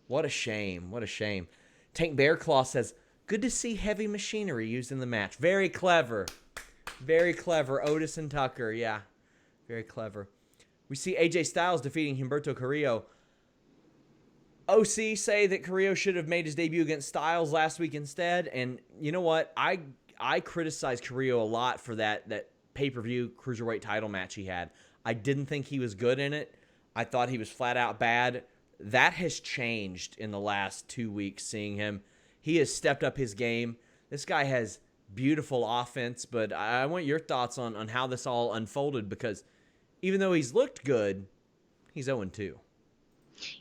What a shame. What a shame. Tank Bear Claw says, good to see heavy machinery used in the match. Very clever. Very clever. Otis and Tucker. Yeah. Very clever. We see AJ Styles defeating Humberto Carrillo. OC say that Carrillo should have made his debut against Styles last week instead. And you know what? I criticized Carrillo a lot for that pay-per-view cruiserweight title match he had. I didn't think he was good in it. I thought he was flat out bad. That has changed in the last 2 weeks, seeing him. He has stepped up his game. This guy has beautiful offense, but I want your thoughts on how this all unfolded, because even though he's looked good, he's 0-2.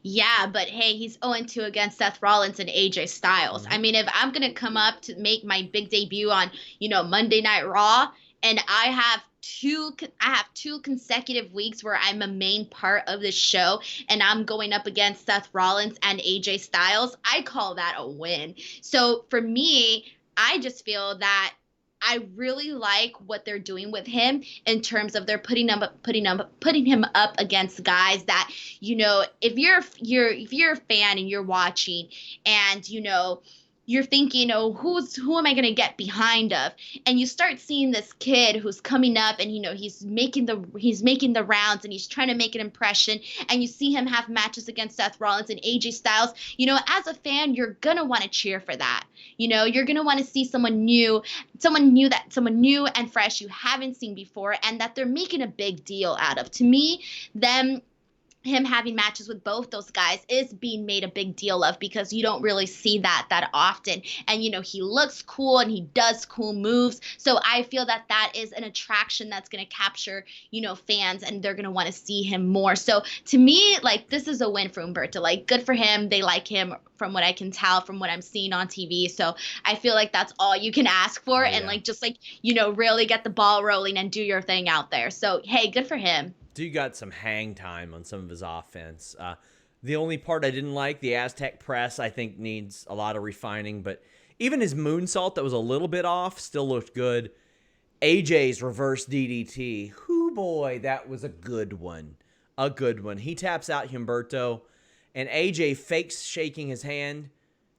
Yeah, but hey, he's 0-2 against Seth Rollins and AJ Styles. Mm-hmm. I mean, if I'm going to come up to make my big debut on, Monday Night Raw, and I have two consecutive weeks where I'm a main part of the show and I'm going up against Seth Rollins and AJ Styles, I call that a win. So for me, I just feel that I really like what they're doing with him in terms of they're putting him up against guys that, if you're a fan and you're watching and, you're thinking, oh, who am I going to get behind of? And you start seeing this kid who's coming up and, he's making the rounds and he's trying to make an impression. And you see him have matches against Seth Rollins and AJ Styles. As a fan, you're going to want to cheer for that. You're going to want to see someone new and fresh you haven't seen before and that they're making a big deal out of. To me, him having matches with both those guys is being made a big deal of, because you don't really see that often. And, he looks cool and he does cool moves. So I feel that is an attraction that's going to capture, fans, and they're going to want to see him more. So to me, this is a win for Humberto. Good for him. They like him from what I can tell, from what I'm seeing on TV. So I feel like that's all you can ask for. Oh, yeah. And really get the ball rolling and do your thing out there. So, hey, good for him. Dude got some hang time on some of his offense. The only part I didn't like, the Aztec press, I think needs a lot of refining. But even his moonsault that was a little bit off still looked good. AJ's reverse DDT. Hoo boy, that was a good one. A good one. He taps out Humberto, and AJ fakes shaking his hand,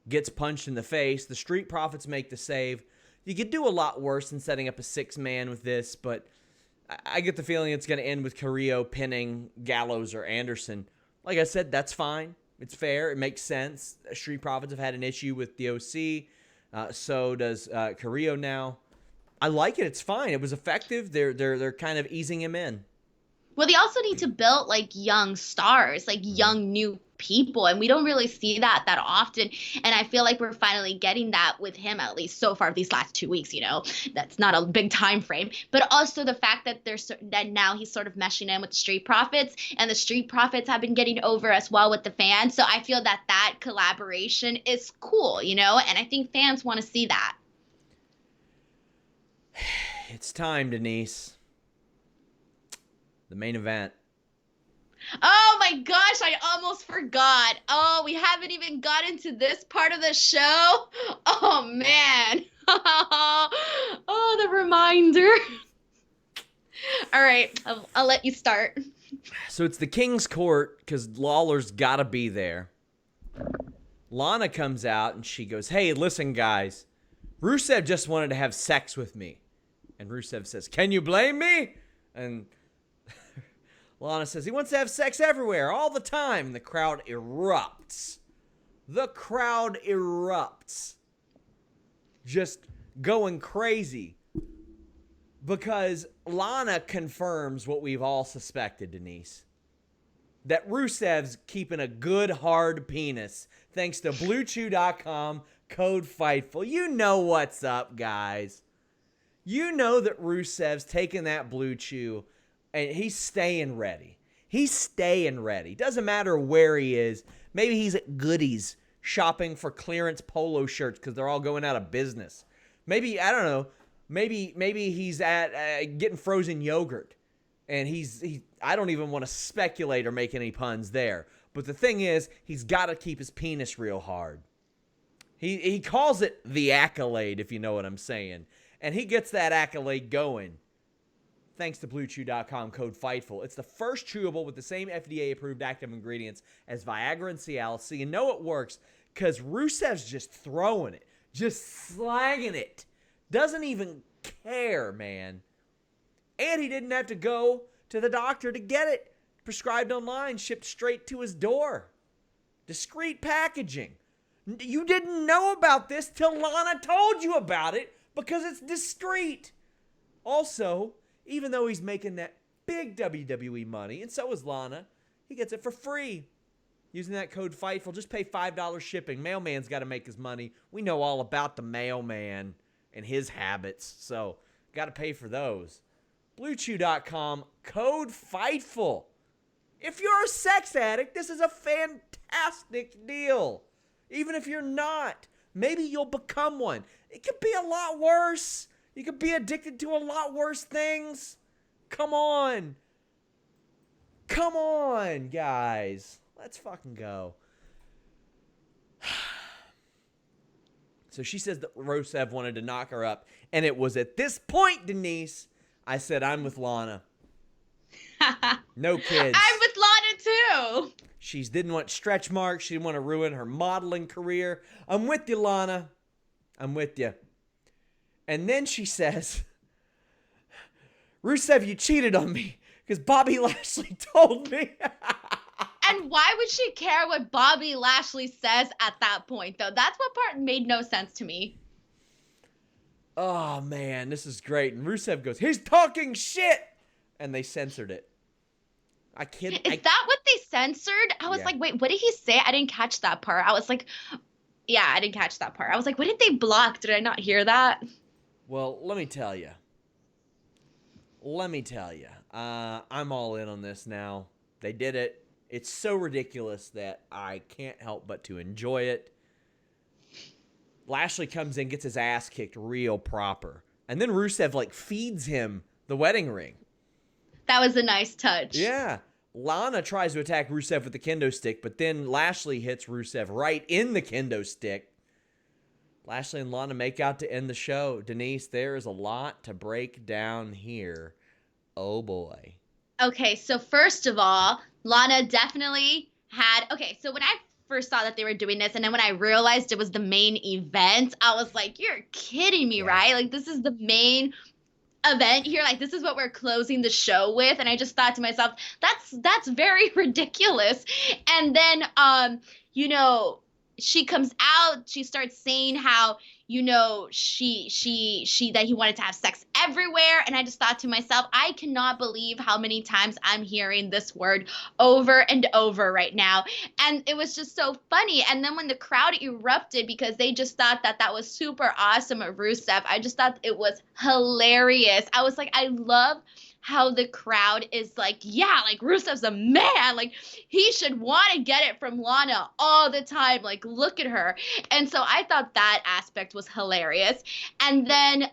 gets punched in the face. The Street Profits make the save. You could do a lot worse than setting up a 6-man with this, but I get the feeling it's going to end with Carrillo pinning Gallows or Anderson. Like I said, that's fine. It's fair. It makes sense. Street Profits have had an issue with the OC. So does Carrillo now. I like it. It's fine. It was effective. They're kind of easing him in. Well, they also need to build young stars, young new people, and we don't really see that often. And I feel like we're finally getting that with him, at least so far these last 2 weeks. That's not a big time frame, but also the fact that that now he's sort of meshing in with the Street Profits, and the Street Profits have been getting over as well with the fans. So I feel that collaboration is cool, and I think fans want to see that. It's time, Denise. The main event. Oh my gosh, I almost forgot. Oh, we haven't even gotten to this part of the show. Oh man. Oh, the reminder. All right, I'll let you start. So it's the King's Court because Lawler's got to be there. Lana comes out and she goes, "Hey, listen, guys. Rusev just wanted to have sex with me." And Rusev says, "Can you blame me?" And Lana says, "He wants to have sex everywhere, all the time." And the crowd erupts. The crowd erupts. Just going crazy. Because Lana confirms what we've all suspected, Denise. That Rusev's keeping a good hard penis. Thanks to BlueChew.com, code Fightful. You know what's up, guys. You know that Rusev's taking that Blue Chew and he's staying ready. He's staying ready. Doesn't matter where he is. Maybe he's at Goodies shopping for clearance polo shirts because they're all going out of business. Maybe, I don't know, maybe he's at getting frozen yogurt. And I don't even want to speculate or make any puns there. But the thing is, he's got to keep his penis real hard. He calls it the accolade, if you know what I'm saying. And he gets that accolade going. Thanks to BlueChew.com, code Fightful. It's the first chewable with the same FDA-approved active ingredients as Viagra and Cialis. So you know it works because Rusev's just throwing it. Just slanging it. Doesn't even care, man. And he didn't have to go to the doctor to get it prescribed online, shipped straight to his door. Discreet packaging. You didn't know about this till Lana told you about it because it's discreet. Also, even though he's making that big WWE money, and so is Lana, he gets it for free. Using that code Fightful, just pay $5 shipping. Mailman's got to make his money. We know all about the mailman and his habits, so got to pay for those. BlueChew.com, code Fightful. If you're a sex addict, this is a fantastic deal. Even if you're not, maybe you'll become one. It could be a lot worse. You could be addicted to a lot worse things. Come on. Come on, guys. Let's fucking go. So she says that Rusev wanted to knock her up. And it was at this point, Denise, I said, I'm with Lana. No kids. I'm with Lana too. She didn't want stretch marks. She didn't want to ruin her modeling career. I'm with you, Lana. I'm with you. And then she says, Rusev, you cheated on me because Bobby Lashley told me. And why would she care what Bobby Lashley says at that point, though? That's what part made no sense to me. Oh, man, this is great. And Rusev goes, he's talking shit. And they censored it. Is that what they censored? I was like, wait, what did he say? I didn't catch that part. I was like, yeah, I didn't catch that part. I was like, what did they block? Did I not hear that? Well, let me tell you. I'm all in on this now. They did it. It's so ridiculous that I can't help but to enjoy it. Lashley comes in, gets his ass kicked real proper. And then Rusev, feeds him the wedding ring. That was a nice touch. Yeah. Lana tries to attack Rusev with the kendo stick, but then Lashley hits Rusev right in the kendo stick. Lashley and Lana make out to end the show. Denise, there is a lot to break down here. Oh, boy. Okay, so first of all, Lana definitely had... Okay, so when I first saw that they were doing this, and then when I realized it was the main event, I was like, you're kidding me, right? This is the main event here. This is what we're closing the show with. And I just thought to myself, that's very ridiculous. And then, she comes out, she starts saying how, that he wanted to have sex everywhere. And I just thought to myself, I cannot believe how many times I'm hearing this word over and over right now. And it was just so funny. And then when the crowd erupted because they just thought that was super awesome of Rusev, I just thought it was hilarious. I was like, I love how the crowd is Rusev's a man. He should want to get it from Lana all the time. Look at her. And so I thought that aspect was hilarious. And then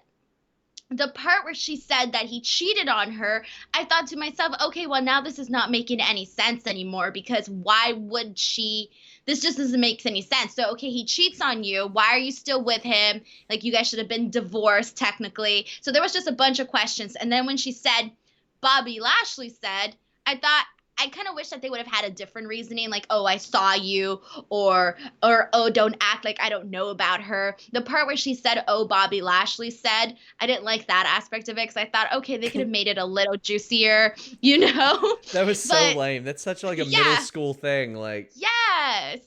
the part where she said that he cheated on her, I thought to myself, okay, well, now this is not making any sense anymore because why would she? This just doesn't make any sense. So, okay, he cheats on you. Why are you still with him? Like, you guys should have been divorced technically. So, there was just a bunch of questions. And then when she said, Bobby Lashley said, I thought, I kind of wish that they would have had a different reasoning, like, oh, I saw you, or oh, don't act like I don't know about her. The part where she said, oh, Bobby Lashley said, I didn't like that aspect of it because I thought, okay, they could have made it a little juicier, you know? That was so But lame. That's such like a middle yeah, school thing. Like, yes.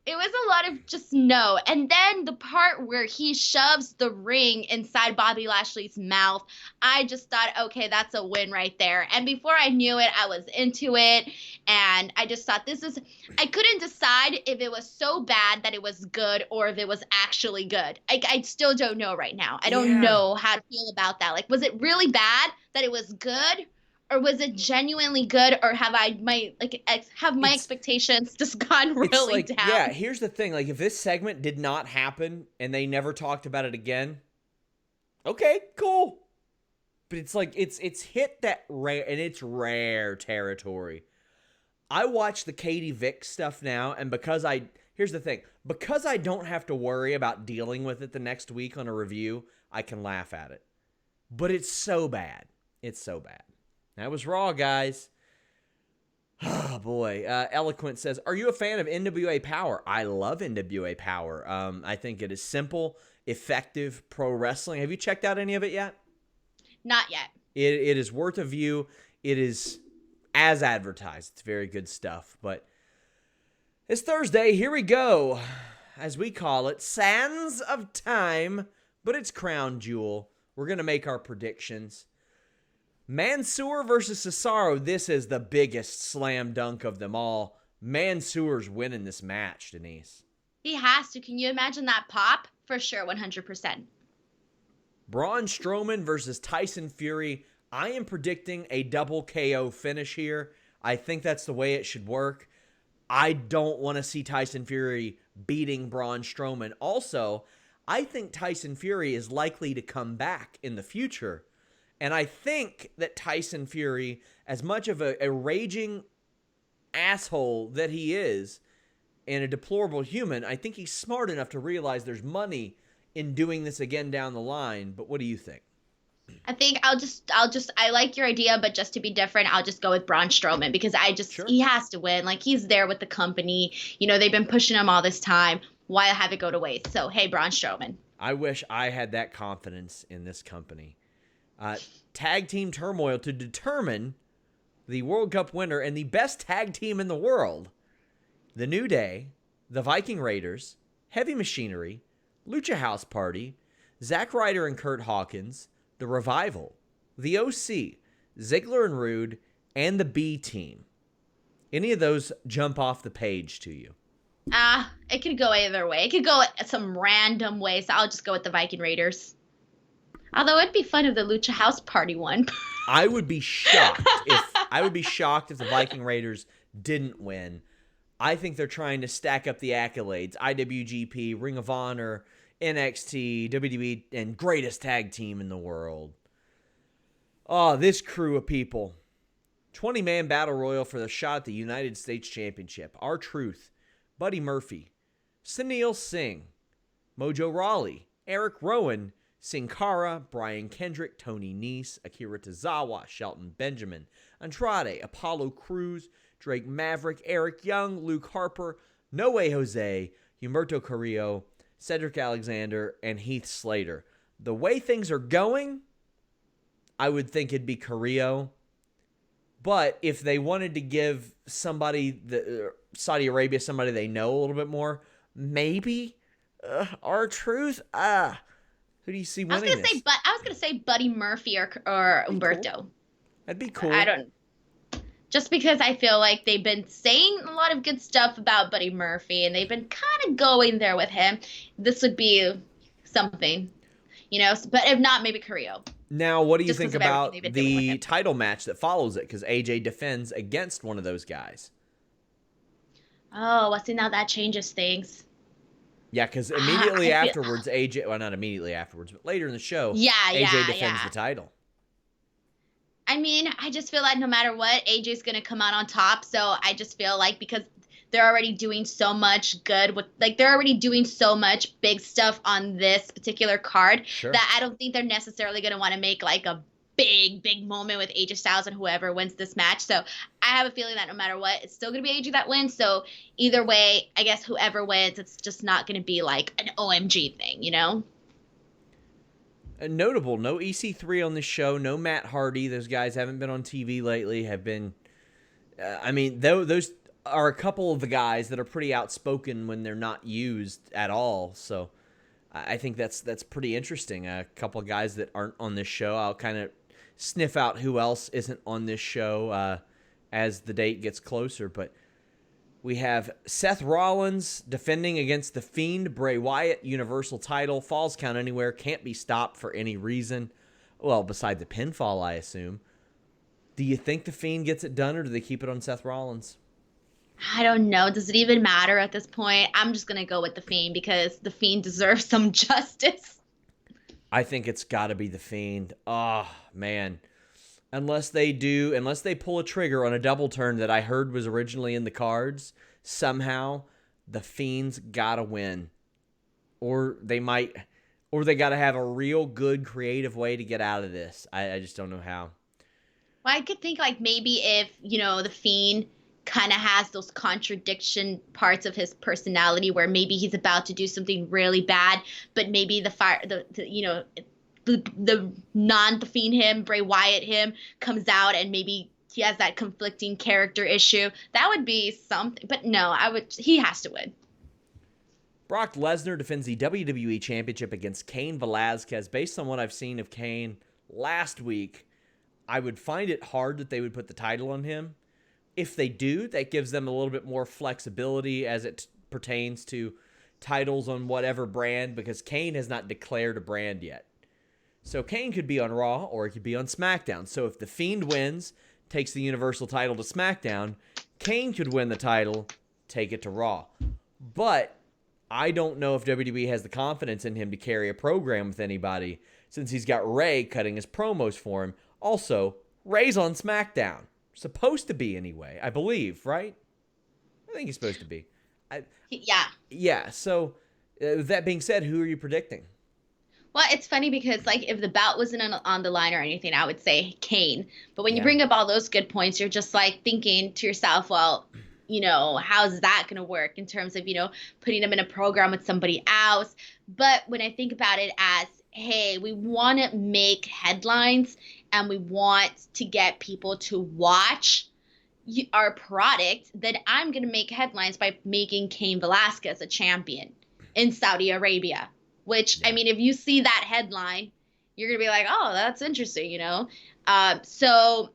It was a lot of just no. And then the part where he shoves the ring inside Bobby Lashley's mouth, I just thought, okay, that's a win right there. And before I knew it, I was into it. And I just thought I couldn't decide if it was so bad that it was good or if it was actually good. I still don't know right now. I don't yeah. know how to feel about that. Like, was it really bad that it was good? Or was it genuinely good, or have my expectations just gone It's really like, down? yeah, here's the thing. Like, if this segment did not happen and they never talked about it again, okay, cool. But it's like, it's hit that rare, and it's rare territory. I watch the Katie Vick stuff now, and here's the thing. Because I don't have to worry about dealing with it the next week on a review, I can laugh at it. But it's so bad. It's so bad. That was Raw, guys. Oh, boy. Eloquent says, are you a fan of NWA Power? I love NWA Power. I think it is simple, effective pro wrestling. Have you checked out any of it yet? Not yet. It is worth a view. It is as advertised. It's very good stuff. But it's Thursday. Here we go. As we call it, Sands of Time. But it's Crown Jewel. We're going to make our predictions. Mansoor versus Cesaro, this is the biggest slam dunk of them all. Mansoor's winning this match, Denise. He has to. Can you imagine that pop? For sure, 100%. Braun Strowman versus Tyson Fury. I am predicting a double KO finish here. I think that's the way it should work. I don't want to see Tyson Fury beating Braun Strowman. Also, I think Tyson Fury is likely to come back in the future. And I think that Tyson Fury, as much of a raging asshole that he is, and a deplorable human, I think he's smart enough to realize there's money in doing this again down the line. But what do you think? I think I like your idea, but just to be different, I'll just go with Braun Strowman because Sure. he has to win. Like, he's there with the company. You know, they've been pushing him all this time. Why have it go to waste? So, hey, Braun Strowman. I wish I had that confidence in this company. Tag team turmoil to determine the World Cup winner and the best tag team in the world. The New Day, the Viking Raiders, Heavy Machinery, Lucha House Party, Zack Ryder and Kurt Hawkins, the Revival, the OC, Ziggler and Rude, and the B Team. Any of those jump off the page to you? It could go either way. It could go some random way, so I'll just go with the Viking Raiders. Although it'd be fun if the Lucha House Party won. I would be shocked if the Viking Raiders didn't win. I think they're trying to stack up the accolades. IWGP, Ring of Honor, NXT, WWE, and greatest tag team in the world. Oh, this crew of people. 20-man battle royal for the shot at the United States Championship. R-Truth, Buddy Murphy, Sunil Singh, Mojo Rawley, Eric Rowan, Sin Cara, Brian Kendrick, Tony Nese, Akira Tozawa, Shelton Benjamin, Andrade, Apollo Crews, Drake Maverick, Eric Young, Luke Harper, No Way Jose, Humberto Carrillo, Cedric Alexander, and Heath Slater. The way things are going, I would think it'd be Carrillo. But if they wanted to give somebody, Saudi Arabia, somebody they know a little bit more, maybe R-Truth. Who do you see winning this? I was gonna say Buddy Murphy or Humberto. Cool. That'd be cool. I don't. Just because I feel like they've been saying a lot of good stuff about Buddy Murphy, and they've been kind of going there with him. This would be something, you know. But if not, maybe Carrillo. Now, what do you think about the title match that follows it? Because AJ defends against one of those guys. Oh, well, see, now that changes things. Yeah, because I immediately feel, afterwards, AJ, well, not immediately afterwards, but later in the show, yeah, AJ yeah, defends yeah. the title. I mean, I just feel like no matter what, AJ's gonna come out on top. So I just feel like because they're already doing so much good with, like, they're already doing so much big stuff on this particular card Sure. that I don't think they're necessarily gonna want to make like a big moment with AJ Styles and whoever wins this match. So I have a feeling that no matter what, it's still gonna be AJ that wins. So either way, I guess whoever wins, it's just not gonna be like an OMG thing, you know? Notable, no EC3 on this show, no Matt Hardy. Those guys haven't been on TV lately, have been, I mean, those are a couple of the guys that are pretty outspoken when they're not used at all. So I think that's pretty interesting. A couple of guys that aren't on this show. I'll kind of sniff out who else isn't on this show as the date gets closer. But we have Seth Rollins defending against The Fiend, Bray Wyatt, Universal title, falls count anywhere, can't be stopped for any reason. Well, beside the pinfall, I assume. Do you think The Fiend gets it done, or do they keep it on Seth Rollins? I don't know. Does it even matter at this point? I'm just gonna go with the Fiend because the Fiend deserves some justice. I think it's got to be The Fiend. Oh, man. Unless they pull a trigger on a double turn that I heard was originally in the cards, somehow the Fiend's got to win. Or they got to have a real good creative way to get out of this. I just don't know how. Well, I could think like maybe if, the Fiend kind of has those contradiction parts of his personality where maybe he's about to do something really bad, but maybe the non-The Fiend him, Bray Wyatt him, comes out and maybe he has that conflicting character issue. That would be something. But no, he has to win. Brock Lesnar defends the WWE Championship against Cain Velasquez. Based on what I've seen of Cain last week, I would find it hard that they would put the title on him. If they do, that gives them a little bit more flexibility as it pertains to titles on whatever brand, because Cain has not declared a brand yet. So Cain could be on Raw or he could be on SmackDown. So if The Fiend wins, takes the Universal title to SmackDown, Cain could win the title, take it to Raw. But I don't know if WWE has the confidence in him to carry a program with anybody, since he's got Ray cutting his promos for him. Also, Ray's on SmackDown. Supposed to be anyway, I believe, right? I think he's supposed to be. Yeah. Yeah, so with that being said, who are you predicting? Well, it's funny because, like, if the bout wasn't on the line or anything, I would say Cain. But when you bring up all those good points, you're just, like, thinking to yourself, well, how's that going to work in terms of, putting him in a program with somebody else? But when I think about it as, hey, we want to make headlines and we want to get people to watch our product, then I'm going to make headlines by making Cain Velasquez a champion in Saudi Arabia. Which, I mean, if you see that headline, you're going to be like, oh, that's interesting, So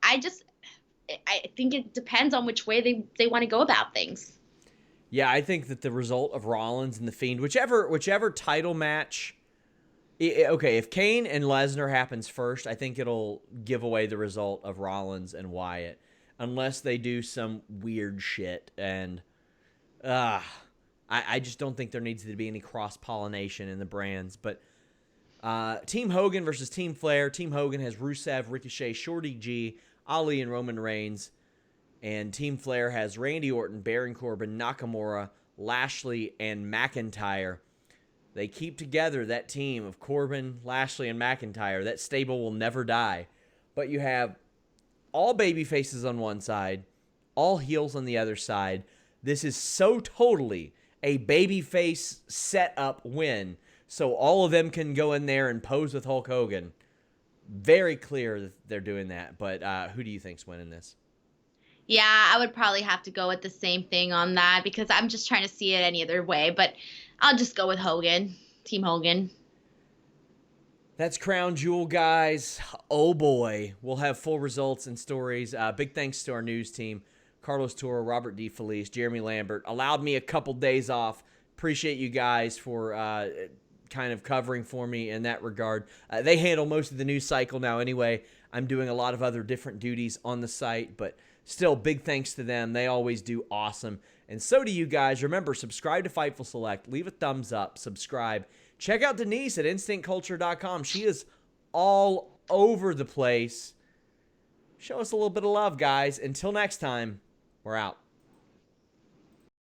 I think it depends on which way they want to go about things. Yeah, I think that the result of Rollins and The Fiend, whichever title match, okay, if Cain and Lesnar happens first, I think it'll give away the result of Rollins and Wyatt, unless they do some weird shit. And I just don't think there needs to be any cross-pollination in the brands. But Team Hogan versus Team Flair. Team Hogan has Rusev, Ricochet, Shorty G, Ali, and Roman Reigns. And Team Flair has Randy Orton, Baron Corbin, Nakamura, Lashley, and McIntyre. They keep together that team of Corbin, Lashley, and McIntyre. That stable will never die. But you have all baby faces on one side, all heels on the other side. This is so totally a babyface setup win, so all of them can go in there and pose with Hulk Hogan. Very clear that they're doing that, but who do you think's winning this? Yeah, I would probably have to go with the same thing on that because I'm just trying to see it any other way, but I'll just go with Hogan, Team Hogan. That's Crown Jewel, guys. Oh boy, we'll have full results and stories. Big thanks to our news team. Carlos Toro, Robert D. Felice, Jeremy Lambert. Allowed me a couple days off. Appreciate you guys for kind kind of covering for me in that regard. They handle most of the news cycle now anyway. I'm doing a lot of other different duties on the site, but still, big thanks to them. They always do awesome. And so do you guys. Remember, subscribe to Fightful Select. Leave a thumbs up. Subscribe. Check out Denise at InstinctCulture.com. She is all over the place. Show us a little bit of love, guys. Until next time, we're out.